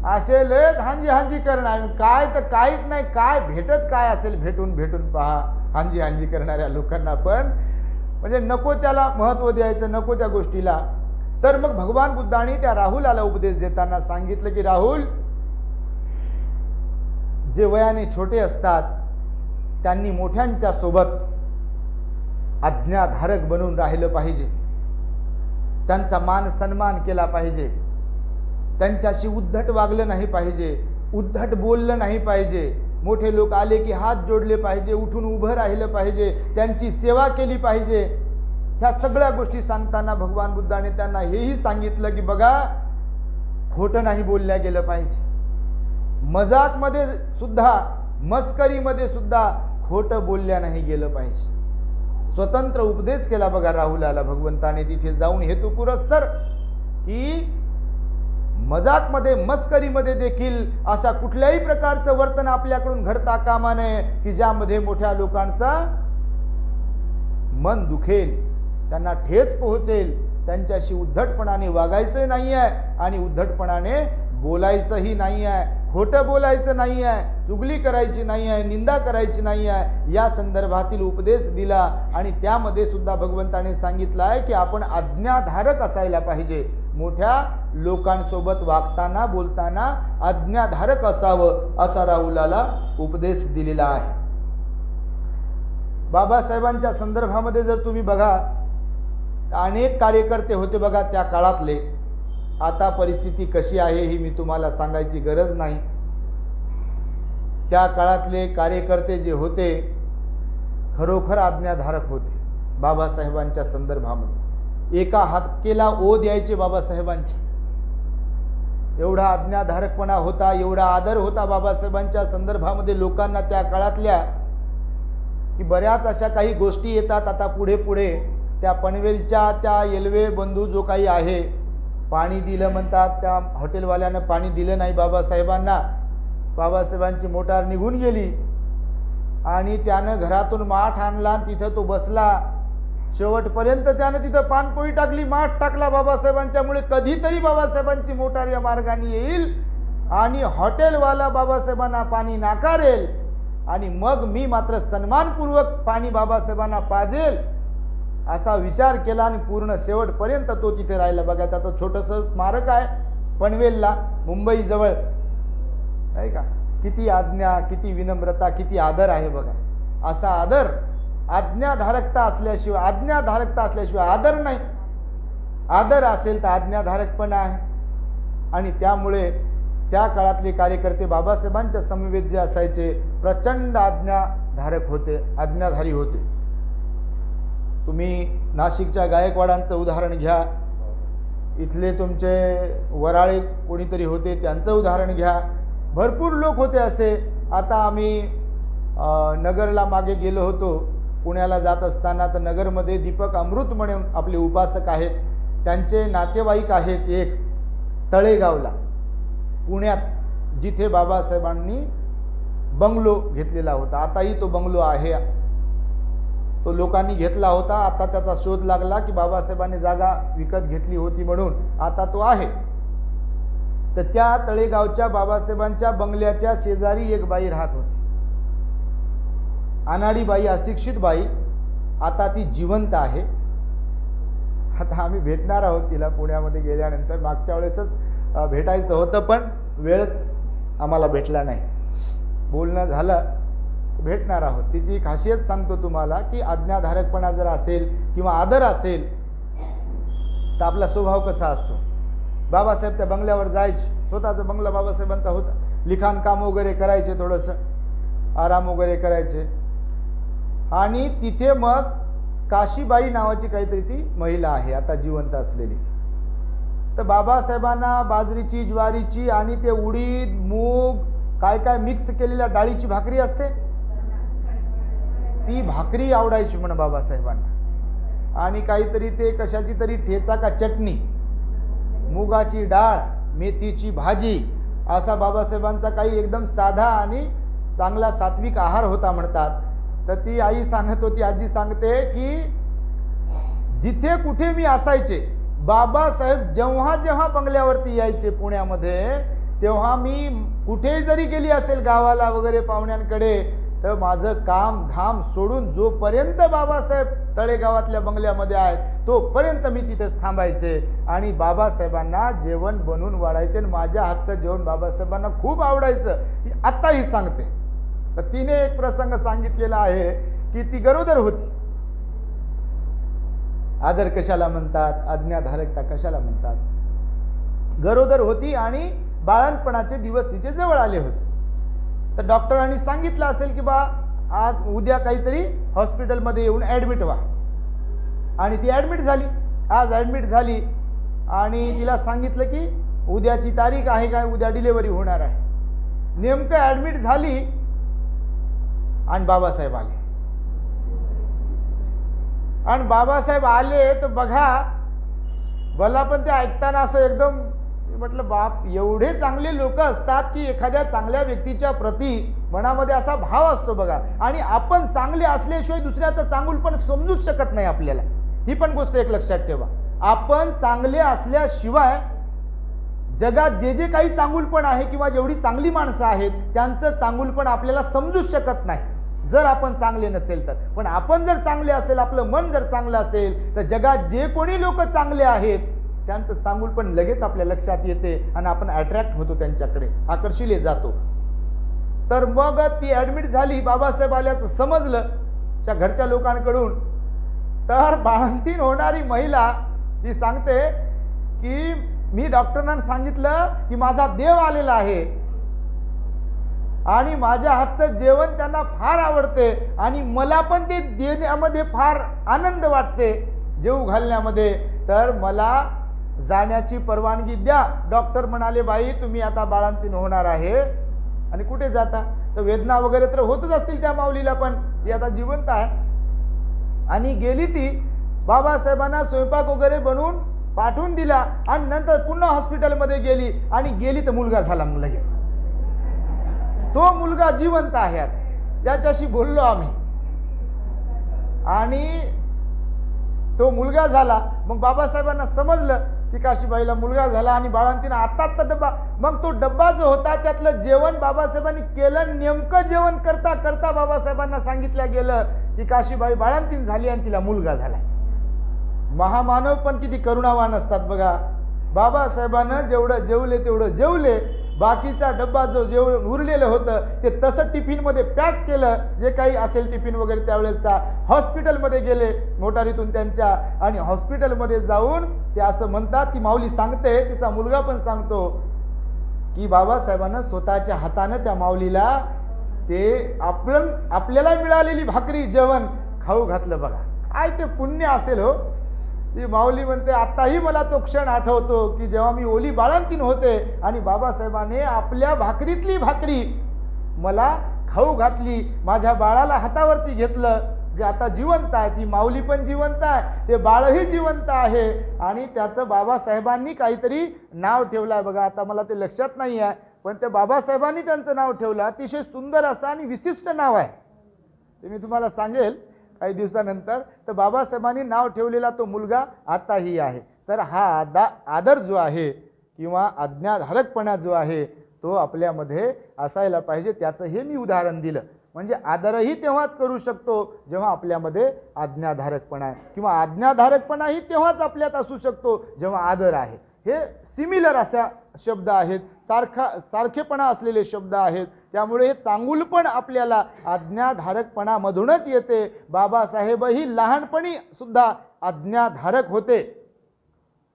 असे लयच हांजी हांजी करणार. काय तर काहीच नाही, काय भेटत काय असेल भेटून भेटून पहा. हांजी हांजी करणाऱ्या लोकांना पण म्हणजे नको त्याला महत्त्व द्यायचं, नको त्या गोष्टीला. तर मग भगवान बुद्धांनी त्या राहुलाला उपदेश देताना सांगितलं की राहुल, जे वयाने छोटे असतात त्यांनी मोठ्यांच्या सोबत आज्ञाधारक बनून राहिलं पाहिजे, त्यांचा मान सन्मान केला पाहिजे, त्यांच्याशी उद्धट वागलं नाही पाहिजे, उद्धट बोललं नाही पाहिजे. मोठे लोक आले की हात जोडले पाहिजे, उठून उभं राहिलं पाहिजे, त्यांची सेवा केली पाहिजे. ह्या सगळ्या गोष्टी सांगताना भगवान बुद्धाने त्यांना हेही सांगितलं की बघा, खोटं नाही बोलल्या गेलं पाहिजे. मजाकमध्ये सुद्धा, मस्करीमध्ये सुद्धा खोटं बोलल्या नाही गेलं पाहिजे. स्वतंत्र उपदेश केला बघा राहुलाला भगवंताने तिथे जाऊन हेतुपुरस्सर, की मजाकमध्ये मस्करीमध्ये देखील असा कुठल्याही प्रकारचं वर्तन आपल्याकडून घडता कामा नये की ज्यामध्ये मोठ्या लोकांचा मन दुखेल, त्यांना ठेच पोहोचेल. त्यांच्याशी उद्धटपणाने वागायचं नाही आहे आणि उद्धटपणाने बोलायचंही नाही आहे, खोटं बोलायचं नाही आहे, चुगली करायची नाही आहे, निंदा करायची नाही आहे, या संदर्भातील उपदेश दिला. आणि त्यामध्ये सुद्धा भगवंताने सांगितलं आहे की आपण आज्ञाधारक असायला पाहिजे. मोठ्या लोकांसोबत वागताना बोलताना आज्ञाधारक असावं, असा राहुलाला उपदेश दिलेला आहे. बाबासाहेबांच्या संदर्भामध्ये जर तुम्ही बघा, अनेक कार्यकर्ते होते बघा त्या काळातले. आता परिस्थिती कशी आहे ही मी तुम्हाला सांगायची गरज नाही. त्या काळातले कार्यकर्ते जे होते खरोखर आज्ञाधारक होते बाबासाहेबांच्या संदर्भामध्ये. एका हाकेला ओ द्यायचे बाबासाहेबांचे. एवढा आज्ञाधारकपणा होता, एवढा आदर होता बाबासाहेबांच्या संदर्भामध्ये लोकांना त्या काळातल्या, की बऱ्याच अशा काही गोष्टी येतात आता पुढे पुढे. त्या पनवेलच्या त्या एल्वे बंधू जो काही आहे, पाणी दिलं म्हणतात, त्या हॉटेलवाल्यानं पाणी दिलं नाही बाबासाहेबांना. बाबासाहेबांची मोटार निघून गेली आणि त्यानं घरातून माठ आणला, तिथं तो बसला. शेवटपर्यंत त्यानं तिथं पानपोळी टाकली, माठ टाकला बाबासाहेबांच्यामुळे. कधीतरी बाबासाहेबांची मोटार या मार्गाने येईल आणि हॉटेलवाला बाबासाहेबांना पाणी नाकारेल आणि मग मी मात्र सन्मानपूर्वक पाणी बाबासाहेबांना पाजेल, असा विचार केला. आणि पूर्ण शेवटपर्यंत तो तिथे राहिला. बघा, त्याचं छोटंसं स्मारक आहे पनवेलला, मुंबईजवळ, नाही का. किती आज्ञा, किती विनम्रता, किती आदर आहे बघा. असा आदर आज्ञाधारकता असल्याशिवाय आदर नाही. आदर असेल तर आज्ञाधारकपणा आहे. आणि त्यामुळे त्या काळातले कार्यकर्ते बाबासाहेबांच्या समवेत जे असायचे प्रचंड आज्ञाधारक होते, आज्ञाधारी होते. तुम्ही नाशिकच्या गायकवाडांचं उदाहरण घ्या, इथले तुमचे वराळे कोणीतरी होते त्यांचं उदाहरण घ्या. भरपूर लोक होते असे. आता आम्ही नगरला मागे गेलो होतो, पुण्याला जात असताना, तर नगरमध्ये दीपक अमृत म्हणून आपले उपासक आहेत. त्यांचे नातेवाईक आहेत एक तळेगावला, पुण्यात, जिथे बाबासाहेबांनी बंगलो घेतलेला होता. आताही तो बंगलो आहे. तो लोकांनी घेतला होता. आता त्याचा शोध लागला की बाबासाहेबांनी जागा विकत घेतली होती म्हणून आता तो आहे. तर त्या तळेगावच्या बाबासाहेबांच्या बंगल्याच्या शेजारी एक बाई राहत होती, अनाडी बाई, अशिक्षित बाई. आता ती जिवंत आहे. आता आम्ही भेटणार आहोत तिला पुण्यामध्ये गेल्यानंतर. मागच्या वेळेसच भेटायचं होतं पण वेळच आम्हाला भेटला नाही. बोलणं झालं, भेटणार आहोत. तिची खासियत सांगतो तुम्हाला की आज्ञाधारकपणा जर असेल किंवा आदर असेल तर आपला स्वभाव कसा असतो. बाबासाहेब त्या बंगल्यावर जायचे. स्वतःचा बंगला बाबासाहेबांचा होता. लिखाण काम वगैरे करायचे, थोडंसं आराम वगैरे करायचे. आणि तिथे मग काशीबाई नावाची काहीतरी ती महिला आहे आता जिवंत असलेली. तर बाबासाहेबांना बाजरीची, ज्वारीची आणि ते उडीद, मूग, काय काय मिक्स केलेल्या डाळीची भाकरी असते, ती भाकरी आवडायची म्हणा बाबासाहेबांना. आणि काहीतरी ते कशाची तरी ठेचा का चटणी, मुगाची डाळ, मेथीची भाजी, असा बाबासाहेबांचा काही एकदम साधा आणि चांगला सात्विक आहार होता म्हणतात. तर ती आई सांगत होती, आजी सांगते की जिथे कुठे मी असायचे, बाबासाहेब जेव्हा जेव्हा बंगल्यावरती यायचे पुण्यामध्ये, तेव्हा मी कुठेही जरी गेली असेल गावाला वगैरे पाहुण्यांकडे, तर माझं काम धाम सोडून जोपर्यंत बाबासाहेब तळेगावातल्या बंगल्यामध्ये आहेत तोपर्यंत मी तिथेच थांबायचे आणि बाबासाहेबांना जेवण बनवून वाढायचे. आणि माझ्या हातचं जेवण बाबासाहेबांना खूप आवडायचं, आत्ताही सांगते. तर तिने एक प्रसंग सांगितलेला आहे की ती गरोदर होती. आदर कशाला म्हणतात, आज्ञाधारकता कशाला म्हणतात. गरोदर होती आणि बाळंतपणाचे दिवस तिचे जवळ आले होते. तर डॉक्टरांनी सांगितलं असेल की बा आज उद्या काहीतरी हॉस्पिटलमध्ये येऊन ॲडमिट व्हा. आणि ती ॲडमिट झाली. आज ॲडमिट झाली आणि तिला सांगितलं की उद्याची तारीख आहे काय, उद्या डिलेव्हरी होणार आहे. नेमकं ॲडमिट झाली आणि बाबासाहेब आले. आणि बाबासाहेब आले तर बघा, मला पण ते ऐकताना असं एकदम म्हटलं, बाप, एवढे चांगले लोक असतात की एखाद्या चांगल्या व्यक्तीच्या प्रती मनामध्ये असा भाव असतो बघा. आणि आपण चांगले असल्याशिवाय दुसऱ्याचं चांगुल पण समजूच शकत नाही आपल्याला. ही पण गोष्ट एक लक्षात ठेवा. आपण चांगले असल्याशिवाय जगात जे जे काही चांगुलपण आहे किंवा जेवढी चांगली माणसं आहेत त्यांचं चांगुलपण आपल्याला समजूच शकत नाही जर आपण चांगले नसेल तर. पण आपण जर चांगले असेल, आपलं मन जर चांगलं असेल, तर जगात जे कोणी लोक चांगले आहेत त्यांचं चांगुलपण लगेच आपल्या लक्षात येते आणि आपण अट्रॅक्ट होतो, त्यांच्याकडे आकर्षिले जातो. तर मग ती ॲडमिट झाली, बाबासाहेब आल्याचं समजलं त्या घरच्या लोकांकडून. तर बाळंतीण होणारी महिला ती सांगते की मी डॉक्टरांना सांगितलं की माझा देव आलेला आहे आणि माझ्या हातचं जेवण त्यांना फार आवडते आणि मला पण ते देण्यामध्ये फार आनंद वाटते, जेवू घालण्यामध्ये. तर मला जाण्याची परवानगी द्या. डॉक्टर म्हणाले, बाई तुम्ही आता बाळंतीण होणार आहे आणि कुठे जाता? तर वेदना वगैरे तर होतच असतील त्या माऊलीला, पण ती आता जिवंत आहे. आणि गेली ती, बाबासाहेबांना स्वयंपाक वगैरे बनवून पाठवून दिला आणि नंतर पुन्हा हॉस्पिटलमध्ये गेली आणि गेली तर मुलगा झाला मग लगेच. तो मुलगा जिवंत आहे, त्याच्याशी बोललो आम्ही आणि तो मुलगा झाला. मग बाबासाहेबांना समजलं की काशीबाईला मुलगा झाला आणि बाळंतीण आत्ताचा डब्बा. मग तो डब्बा जो होता त्यातलं जेवण बाबासाहेबांनी केलं. नेमकं जेवण करता करता बाबासाहेबांना सांगितलं गेलं की काशीबाई बाळंतीण झाली आणि तिला मुलगा झाला. महामानव पण किती करुणावान असतात बघा. बाबासाहेबांना जेवढं जेवले तेवढं जेवले, बाकीचा डब्बा जो जेवण उरलेलं होतं ते तसं टिफिनमध्ये पॅक केलं, जे काही असेल टिफिन वगैरे त्यावेळेसचा. हॉस्पिटलमध्ये गेले मोटारीतून त्यांच्या आणि हॉस्पिटलमध्ये जाऊन ते असं म्हणतात की माऊली सांगते, तिचा मुलगा पण सांगतो की बाबासाहेबांना स्वतःच्या हातानं त्या माऊलीला ते आपल्याला मिळालेली भाकरी जेवण खाऊ घातलं बघा. काय ते पुण्य असेल हो. ती माऊली म्हणते, आताही मला तो क्षण आठवतो की जेव्हा मी ओली बाळंतीण होते आणि बाबासाहेबांनी आपल्या भाकरीतली भाकरी मला खाऊ घातली, माझ्या बाळाला हातावरती घेतलं जे आता जिवंत आहे. ती माऊली पण जिवंत आहे, ते बाळही जिवंत आहे आणि त्याचं बाबासाहेबांनी काहीतरी नाव ठेवलं आहे बघा. आता मला ते लक्षात नाही आहे, पण ते बाबासाहेबांनी त्यांचं नाव ठेवलं. अतिशय सुंदर असं आणि विशिष्ट नाव आहे, ते मी तुम्हाला सांगेल काही दिवसानंतर. तर बाबासाहेबांनी नाव ठेवलेला तो मुलगा आताही आहे. तर हा आदर जो आहे किंवा आज्ञाधारकपणा जो आहे तो आपल्यामध्ये असायला पाहिजे. त्याचं हे मी उदाहरण दिलं. म्हणजे आदरही तेव्हाच करू शकतो जेव्हा आपल्यामध्ये आज्ञाधारकपणा आहे, किंवा आज्ञाधारकपणाही तेव्हाच आपल्यात असू शकतो जेव्हा आदर आहे. हे सिमिलर असा शब्द आहेत, सारखेपणा असलेले शब्द आहेत. त्यामुळे हे चांगुलपण आपल्याला आज्ञाधारकपणामधूनच येते. बाबासाहेबही लहानपणी सुद्धा आज्ञाधारक होते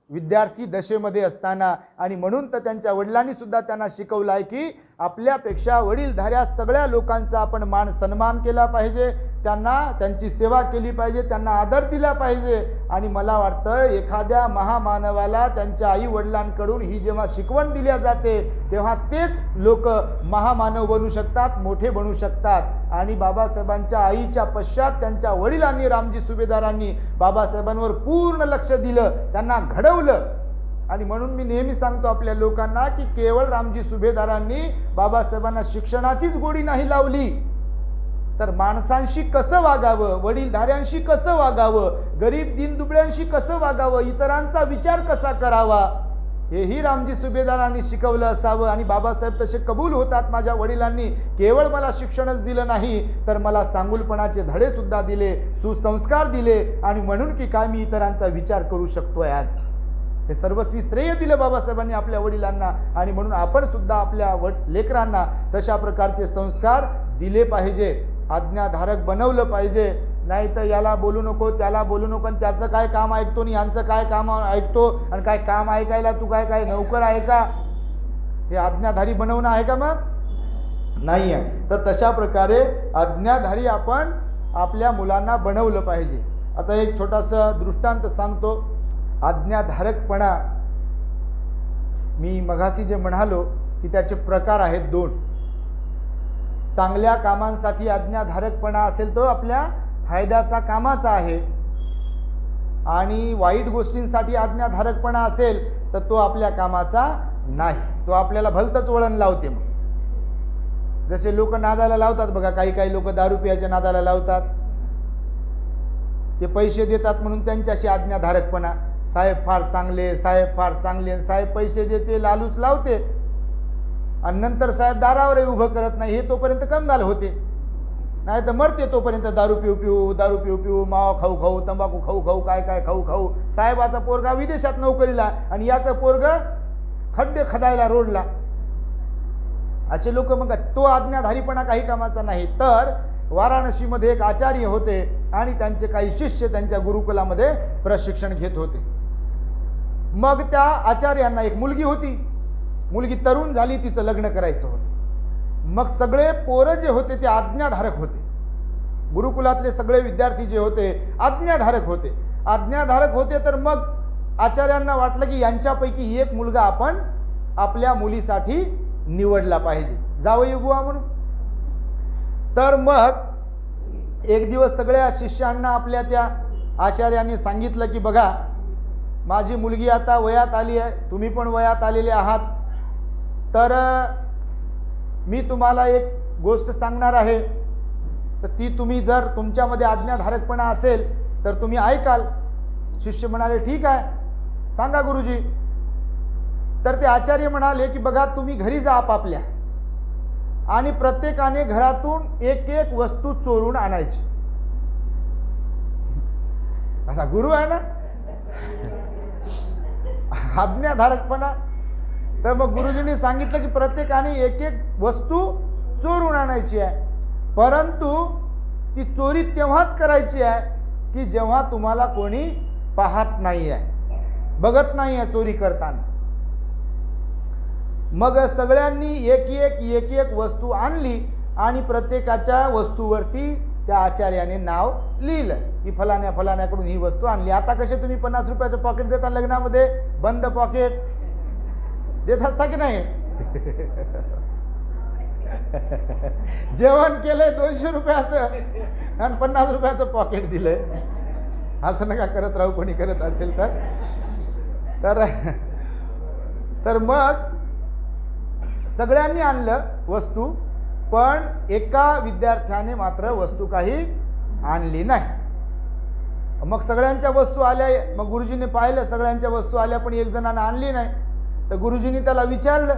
विद्यार्थी दशेमध्ये असताना, आणि म्हणून तर त्यांच्या वडिलांनी सुद्धा त्यांना शिकवलं आहे की आपल्यापेक्षा वडीलधाऱ्या सगळ्या लोकांचा आपण मान सन्मान केला पाहिजे, त्यांना त्यांची सेवा केली पाहिजे, त्यांना आदर दिला पाहिजे. आणि मला वाटतं एखाद्या महामानवाला त्यांच्या आई वडिलांकडून ही जेव्हा शिकवण दिल्या जाते तेव्हा तेच लोक महामानव बनू शकतात, मोठे बनू शकतात. आणि बाबासाहेबांच्या आईच्या पश्चात त्यांच्या वडिलांनी, रामजी सुभेदारांनी बाबासाहेबांवर पूर्ण लक्ष दिलं, त्यांना घडवलं. आणि म्हणून मी नेहमी सांगतो आपल्या लोकांना की केवळ रामजी सुभेदारांनी बाबासाहेबांना शिक्षणाचीच गोडी नाही लावली, तर माणसांशी कसं वागावं, वडीलधाऱ्यांशी कसं वागावं, गरीब दीनदुबळ्यांशी कसं वागावं, इतरांचा विचार कसा करावा, हेही रामजी सुभेदारांनी शिकवलं असावं. आणि बाबासाहेब तसे कबूल होतात. माझ्या वडिलांनी केवळ मला शिक्षणच दिलं नाही, तर मला चांगुलपणाचे धडे सुद्धा दिले, सुसंस्कार दिले, आणि म्हणून की काय मी इतरांचा विचार करू शकतोय आज. हे सर्वस्वी श्रेय दिलं बाबासाहेबांनी आपल्या वडिलांना. आणि म्हणून आपण सुद्धा आपल्या लेकरांना तशा प्रकारचे संस्कार दिले पाहिजे, आज्ञाधारक बनवलं पाहिजे. नाही तर याला बोलू नको, त्याला बोलू नको, आणि त्याचं काय काम ऐकतो आणि यांचं काय काम ऐकतो, आणि काय काम ऐकायला तू काय नोकर आहे का? हे आज्ञाधारी बनवणं आहे का? मग नाही आहे. तर तशा प्रकारे आज्ञाधारी आपण आपल्या मुलांना बनवलं पाहिजे. आता एक छोटासा दृष्टांत सांगतो. आज्ञाधारकपणा, मी मघाशी जे म्हणालो की त्याचे प्रकार आहेत दोन. चांगल्या कामांसाठी आज्ञाधारकपणा असेल तो आपल्या फायद्याचा कामाचा आहे, आणि वाईट गोष्टींसाठी आज्ञाधारकपणा असेल तर तो आपल्या कामाचा नाही, तो आपल्याला भलतंच वळण लावते. मग जसे लोक नादाला लावतात बघा, काही लोक दारू पियाच्या नादाला लावतात, ते पैसे देतात म्हणून त्यांच्याशी आज्ञाधारकपणा. साहेब फार चांगले, साहेब फार चांगले, साहेब पैसे देते, लालूच लावते, आणि नंतर साहेब दारावरही उभं करत नाही, हे तोपर्यंत कंगाल होते, नाही तर मरते तोपर्यंत दारू पिऊ पिऊ, दारू पिऊ पिऊ, मावा खाऊ खाऊ, तंबाखू खाऊ खाऊ, काय काय खाऊ खाऊ. साहेबाचा पोरगा विदेशात नोकरीला आणि याचं पोरग खड्डे खदायला रोडला. असे लोक मग तो आज्ञाधारीपणा काही कामाचा नाही. तर वाराणसीमध्ये एक आचार्य होते आणि त्यांचे काही शिष्य त्यांच्या गुरुकुलामध्ये प्रशिक्षण घेत होते. मग त्या आचार्यांना एक मुलगी होती, मुलगी तरुण झाली, तिचं लग्न करायचं होतं. मग सगळे पोरं जे होते ते आज्ञाधारक होते, गुरुकुलातले सगळे विद्यार्थी जे होते आज्ञाधारक होते. आज्ञाधारक होते तर मग आचार्यांना वाटलं की यांच्यापैकी एक मुलगा आपण आपल्या मुलीसाठी निवडला पाहिजे, जावई बुवा म्हणून. तर मग एक दिवस सगळ्या शिष्यांना आपल्या त्या आचार्यांनी सांगितलं की बघा, माझी मुलगी आता वयात आली आहे, तुम्ही पण वयात आलेले आहात, तर मी तुम्हाला एक गोष्ट सांगणार आहे, तर ती तुम्ही जर तुमच्यामध्ये आज्ञाधारकपणा असेल तर तुम्ही ऐकाल. शिष्य म्हणाले ठीक आहे, सांगा गुरुजी. तर ते आचार्य म्हणाले की बघा, तुम्ही घरी जा आपापल्या आणि प्रत्येकाने घरातून एक एक वस्तू चोरून आणायची. असा गुरु आहे ना, आज्ञाधारकपणा. तर मग गुरुजींनी सांगितलं की प्रत्येकाने एक एक वस्तू चोरून आणायची आहे, परंतु ती चोरी तेव्हाच करायची आहे की जेव्हा तुम्हाला कोणी पाहत नाही आहे, बघत नाही आहे चोरी करताना. मग सगळ्यांनी एक एक वस्तू आणली आणि प्रत्येकाच्या वस्तूवरती त्या आचार्याने नाव लिहिलं की फलाण्या फलाण्याकडून ही वस्तू आणली. आता कसे तुम्ही 50 रुपयाचं पॉकेट देता लग्नामध्ये, बंद पॉकेट देत असता की नाही? जेवण केलंय 200 रुपयाचं आणि 50 रुपयाचं पॉकेट दिलंय. असं नका करत राहू, कोणी करत असेल तर मग सगळ्यांनी आणलं वस्तू, पण एका विद्यार्थ्याने मात्र वस्तू काही आणली नाही. मग सगळ्यांच्या वस्तू आल्या, मग गुरुजींनी पाहिलं सगळ्यांच्या वस्तू आल्या पण एक जणांना आणली नाही. तर गुरुजींनी त्याला विचारलं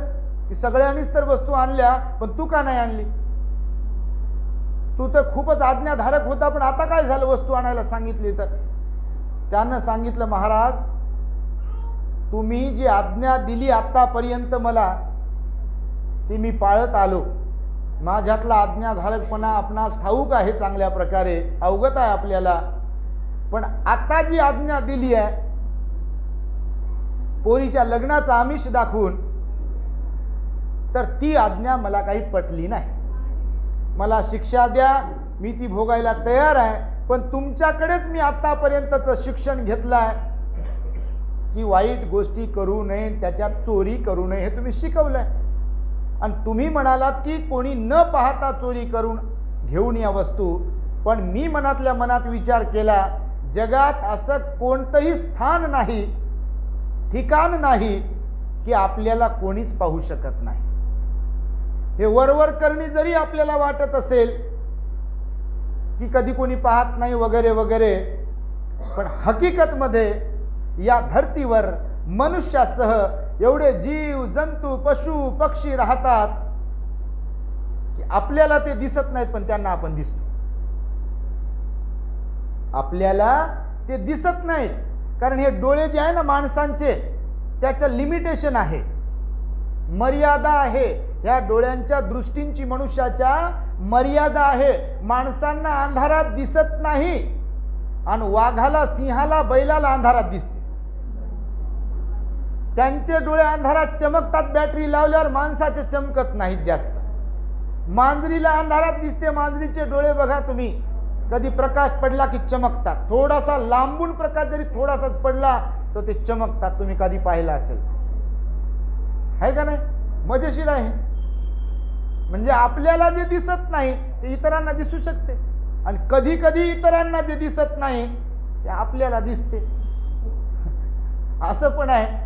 की सगळ्यांनीच तर वस्तू आणल्या, पण तू का नाही आणली? तू तर खूपच आज्ञाधारक होता, पण आता काय झालं वस्तू आणायला सांगितली? तर त्यानं सांगितलं, महाराज तुम्ही जी आज्ञा दिली आतापर्यंत मला, ती मी पाळत आलो. माझ्यातला आज्ञाधारकपणा आपणास ठाऊक आहे, चांगल्या प्रकारे अवगत आहे आपल्याला. पण आता जी आज्ञा दिली आहे पोरीच्या लग्नाचा आमिष दाखवून, तर ती आज्ञा मला काही पटली नाही. मला शिक्षा द्या, मी ती भोगायला तयार आहे, पण तुमच्याकडेच मी आतापर्यंतचं शिक्षण घेतलं आहे की वाईट गोष्टी करू नये, त्याच्यात चोरी करू नये, हे तुम्ही शिकवलंय. आणि तुम्ही म्हणालात की कोणी न पाहता चोरी करून घेऊन या वस्तू, पण मी मनातल्या मनात विचार केला, जगात असं कोणतंही स्थान नाही, ठिकाण नाही की आपल्याला कोणीच पाहू शकत नाही. हे वरवर करणी जरी आपल्याला वाटत असेल की कधी कोणी पाहत नाही वगैरे वगैरे, पण हकीकतमध्ये या धर्तीवर मनुष्यासह एवढे जीव जंतू पशु पक्षी राहतात की आपल्याला ते दिसत नाहीत, पण त्यांना आपण दिसतो. आपल्याला ते दिसत नाहीत कारण हे डोळे जे आहे ना माणसांचे, त्याचं लिमिटेशन आहे, मर्यादा आहे. या डोळ्यांच्या दृष्टींची मनुष्याच्या मर्यादा आहे. माणसांना अंधारात दिसत नाही आणि वाघाला, सिंहाला, बैलाला अंधारात दिसते. त्यांचे डोळे अंधारात चमकतात, बॅटरी लावल्यावर माणसाचे चमकत नाहीत जास्त. मांजरीला अंधारात दिसते, मांजरीचे डोळे बघा तुम्ही, कधी प्रकाश पडला की चमकतात. थोडासा लांबून प्रकाश जरी थोडासाच पडला तर ते चमकतात. तुम्ही कधी पाहिला असेल, आहे का नाही? मजेशीर आहे. म्हणजे आपल्याला जे दिसत नाही ते इतरांना दिसू शकते, आणि कधी कधी इतरांना जे दिसत नाही ते आपल्याला दिसते, असं पण आहे.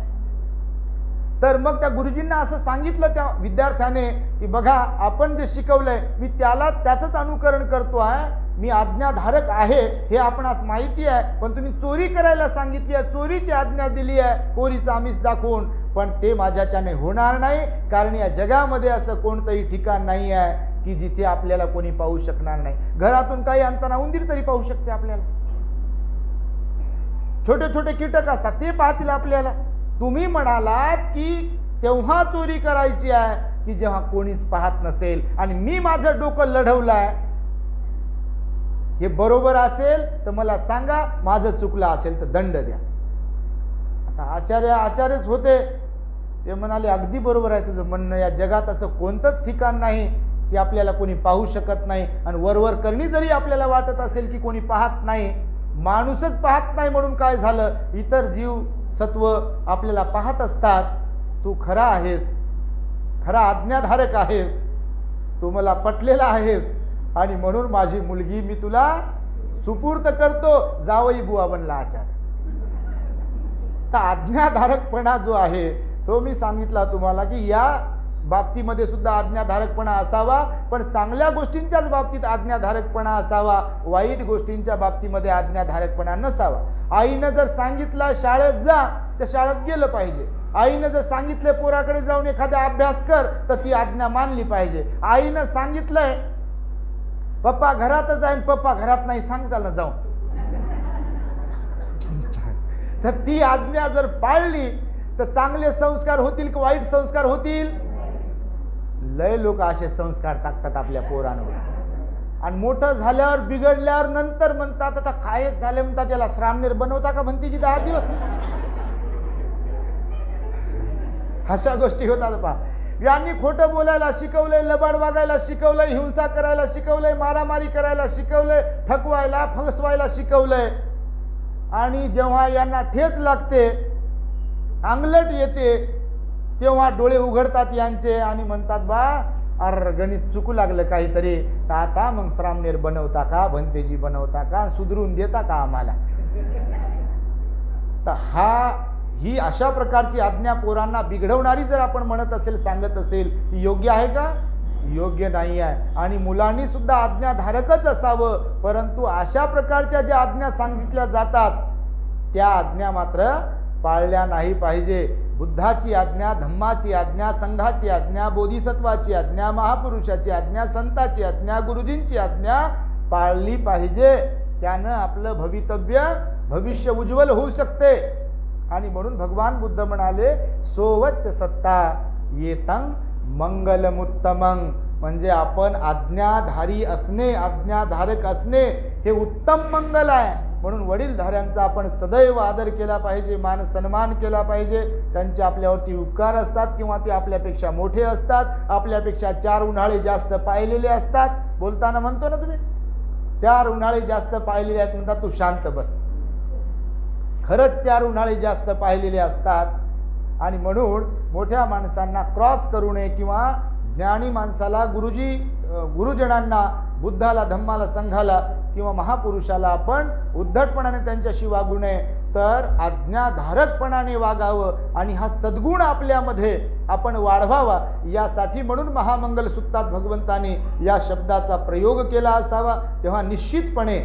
तर मग त्या गुरुजींना असं सांगितलं त्या विद्यार्थ्याने की बघा, आपण जे शिकवलंय मी त्याचंच अनुकरण करतो आहे, मी आज्ञाधारक आहे हे आपणास माहिती आहे, पण तुम्ही चोरी करायला सांगितली आहे, चोरीची आज्ञा दिली आहे कोरीचं आमिष दाखवून, पण ते माझ्याच्याने होणार नाही, कारण या जगामध्ये असं कोणतंही ठिकाण नाही आहे की जिथे आपल्याला कोणी पाहू शकणार नाही. घरातून काही अंतना उंदीर तरी पाहू शकते आपल्याला, छोटे छोटे कीटक असतात ते पाहतील आपल्याला. तुम्ही म्हणालात की तेव्हा चोरी करायची आहे की जेव्हा कोणीच पाहत नसेल, आणि मी माझं डोकं लढवलंय. हे बरोबर असेल तर मला सांगा, माझं चुकलं असेल तर दंड द्या. आता आचार्यच होते, ते म्हणाले अगदी बरोबर आहे तुझं म्हणणं, या जगात असं कोणतंच ठिकाण नाही की आपल्याला कोणी पाहू शकत नाही, आणि वरवर करणी जरी आपल्याला वाटत असेल की कोणी पाहत नाही, माणूसच पाहत नाही म्हणून काय झालं, इतर जीव सत्व आपल्याला पाहत असतात. तू खरा आहेस, खरा आज्ञाधारक आहेस, तू मला पटलेला आहेस, आणि म्हणून माझी मुलगी मी तुला सुपूर्त करतो. जावई बुवा बनला आचार्य. तर आज्ञाधारकपणा जो आहे तो मी सांगितला तुम्हाला की या बाबतीमध्ये सुद्धा आज्ञाधारकपणा असावा, पण चांगल्या गोष्टींच्याच बाबतीत आज्ञाधारकपणा असावा, वाईट गोष्टींच्या बाबतीमध्ये आज्ञाधारकपणा नसावा. आईनं जर सांगितलं शाळेत जा तर शाळेत गेलं पाहिजे. आईनं जर सांगितलं पोराकडे जाऊन एखादा अभ्यास कर तर ती आज्ञा मानली पाहिजे. आईनं सांगितलंय पप्पा घरातच आहे, पप्पा घरात नाही, सांग त्याला जाऊन, तर ती आज्ञा जर पाळली तर चांगले संस्कार होतील की वाईट संस्कार होतील? लय लोक असे संस्कार टाकतात आपल्या पोरांवर, आणि मोठं झाल्यावर बिघडल्यावर नंतर म्हणतात आता काय झाले, म्हणतात त्याला श्रामनेर बनवता का म्हणते 10 दिवस. अशा गोष्टी होतात. पहा, यांनी खोटं बोलायला शिकवलंय, लबाड वागायला शिकवलंय, हिंसा करायला शिकवलंय, मारामारी करायला शिकवलंय, ठकवायला फसवायला शिकवलंय, आणि जेव्हा यांना ठेच लागते, अंगलट येते, तेव्हा डोळे उघडतात यांचे आणि म्हणतात बा अर गणित चुकू लागलं काहीतरी, तर आता मग श्रामनेर बनवता का, भंतेजी बनवता का, सुधरून देता का आम्हाला. तर ही अशा प्रकारची आज्ञा पोरांना बिघडवणारी जर आपण म्हणत असेल, सांगत असेल, ती योग्य आहे का? योग्य नाही आहे. आणि मुलांनी सुद्धा आज्ञाधारकच असावं, परंतु अशा प्रकारच्या ज्या आज्ञा सांगितल्या जातात त्या आज्ञा मात्र पाळल्या नाही पाहिजे. बुद्धाची आज्ञा, धम्माची आज्ञा, संघाची आज्ञा, बोधिसत्वाची आज्ञा, महापुरुषाची आज्ञा, संताची आज्ञा, गुरुजींची आज्ञा पाळली पाहिजे. त्यानं आपलं भविष्य उज्ज्वल होऊ शकते. आणि म्हणून भगवान बुद्ध म्हणाले सोवच्च सत्ता येतं मंगलमुत्तमं, म्हणजे आपण आज्ञाधारी असणे, आज्ञाधारक असणे हे उत्तम मंगल आहे. म्हणून वडीलधाऱ्यांचा आपण सदैव आदर केला पाहिजे, मान सन्मान केला पाहिजे. त्यांचे आपल्यावरती उपकार असतात किंवा ते आपल्यापेक्षा मोठे असतात, आपल्यापेक्षा 4 उन्हाळे जास्त पाहिलेले असतात. बोलताना म्हणतो ना तुम्ही 4 उन्हाळे जास्त पाहिलेले आहेत, म्हणतात तू शांत बस. खरंच 4 उन्हाळे जास्त पाहिलेले असतात. आणि म्हणून मोठ्या माणसांना क्रॉस करू नये, किंवा ज्ञानी माणसाला गुरुजनांना, बुद्धाला, धम्माला, संघाला किंवा महापुरुषाला आपण उद्धटपणाने त्यांच्याशी वागू नये, तर आज्ञाधारकपणाने वागावं. आणि हा सद्गुण आपल्यामध्ये आपण वाढवावा, यासाठी म्हणून महामंगल सूक्तात भगवंताने या शब्दाचा प्रयोग केला असावा. तेव्हा निश्चितपणे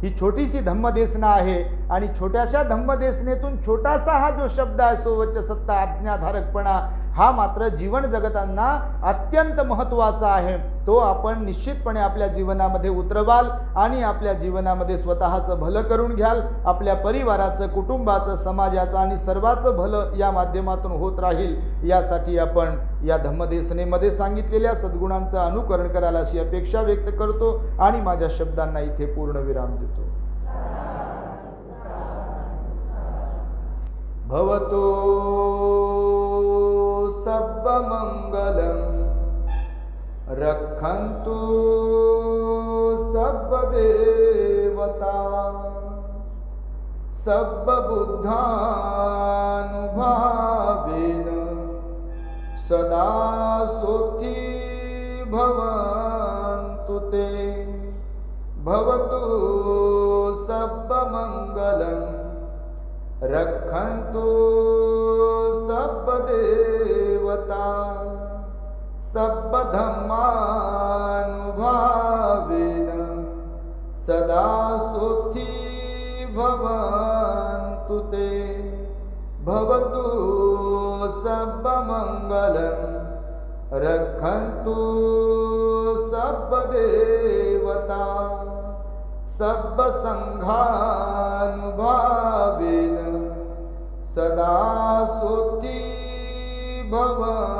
ही छोटीशी धम्मदेसना आहे, आणि छोट्याशा धम्मदेसनेतून छोटासा हा जो शब्द आहे सोवच्च सत्ता, आज्ञाधारकपणा, हा मात्र जीवन जगतांना अत्यंत महत्त्वाचा आहे. तो आपण निश्चितपणे आपल्या जीवनामध्ये उतरवाल, आणि आपल्या जीवनामध्ये स्वतःचं भलं करून घ्याल. आपल्या परिवाराचं, कुटुंबाचं, समाजाचं आणि सर्वाचं भलं या माध्यमातून होत राहील, यासाठी आपण या धम्मदेसनेमध्ये सांगितलेल्या सद्गुणांचं अनुकरण कराल अशी अपेक्षा व्यक्त करतो, आणि माझ्या शब्दांना इथे पूर्णविराम देतो. भवतो सर्वमंगलं रक्षन्तु सर्वदेवता सर्वबुद्धानुभावेन सदा सुखी भवन्तु ते. भवतु सर्वमंगलं रक्षन्तु सर्वदेवता सर्वधम्मानुभावेन भवन्तु ते भवतु सर्वमङ्गलं रक्षन्तु सर्वदेवता सर्वसङ्घानुभावेन सदा सुखी भवन्तु।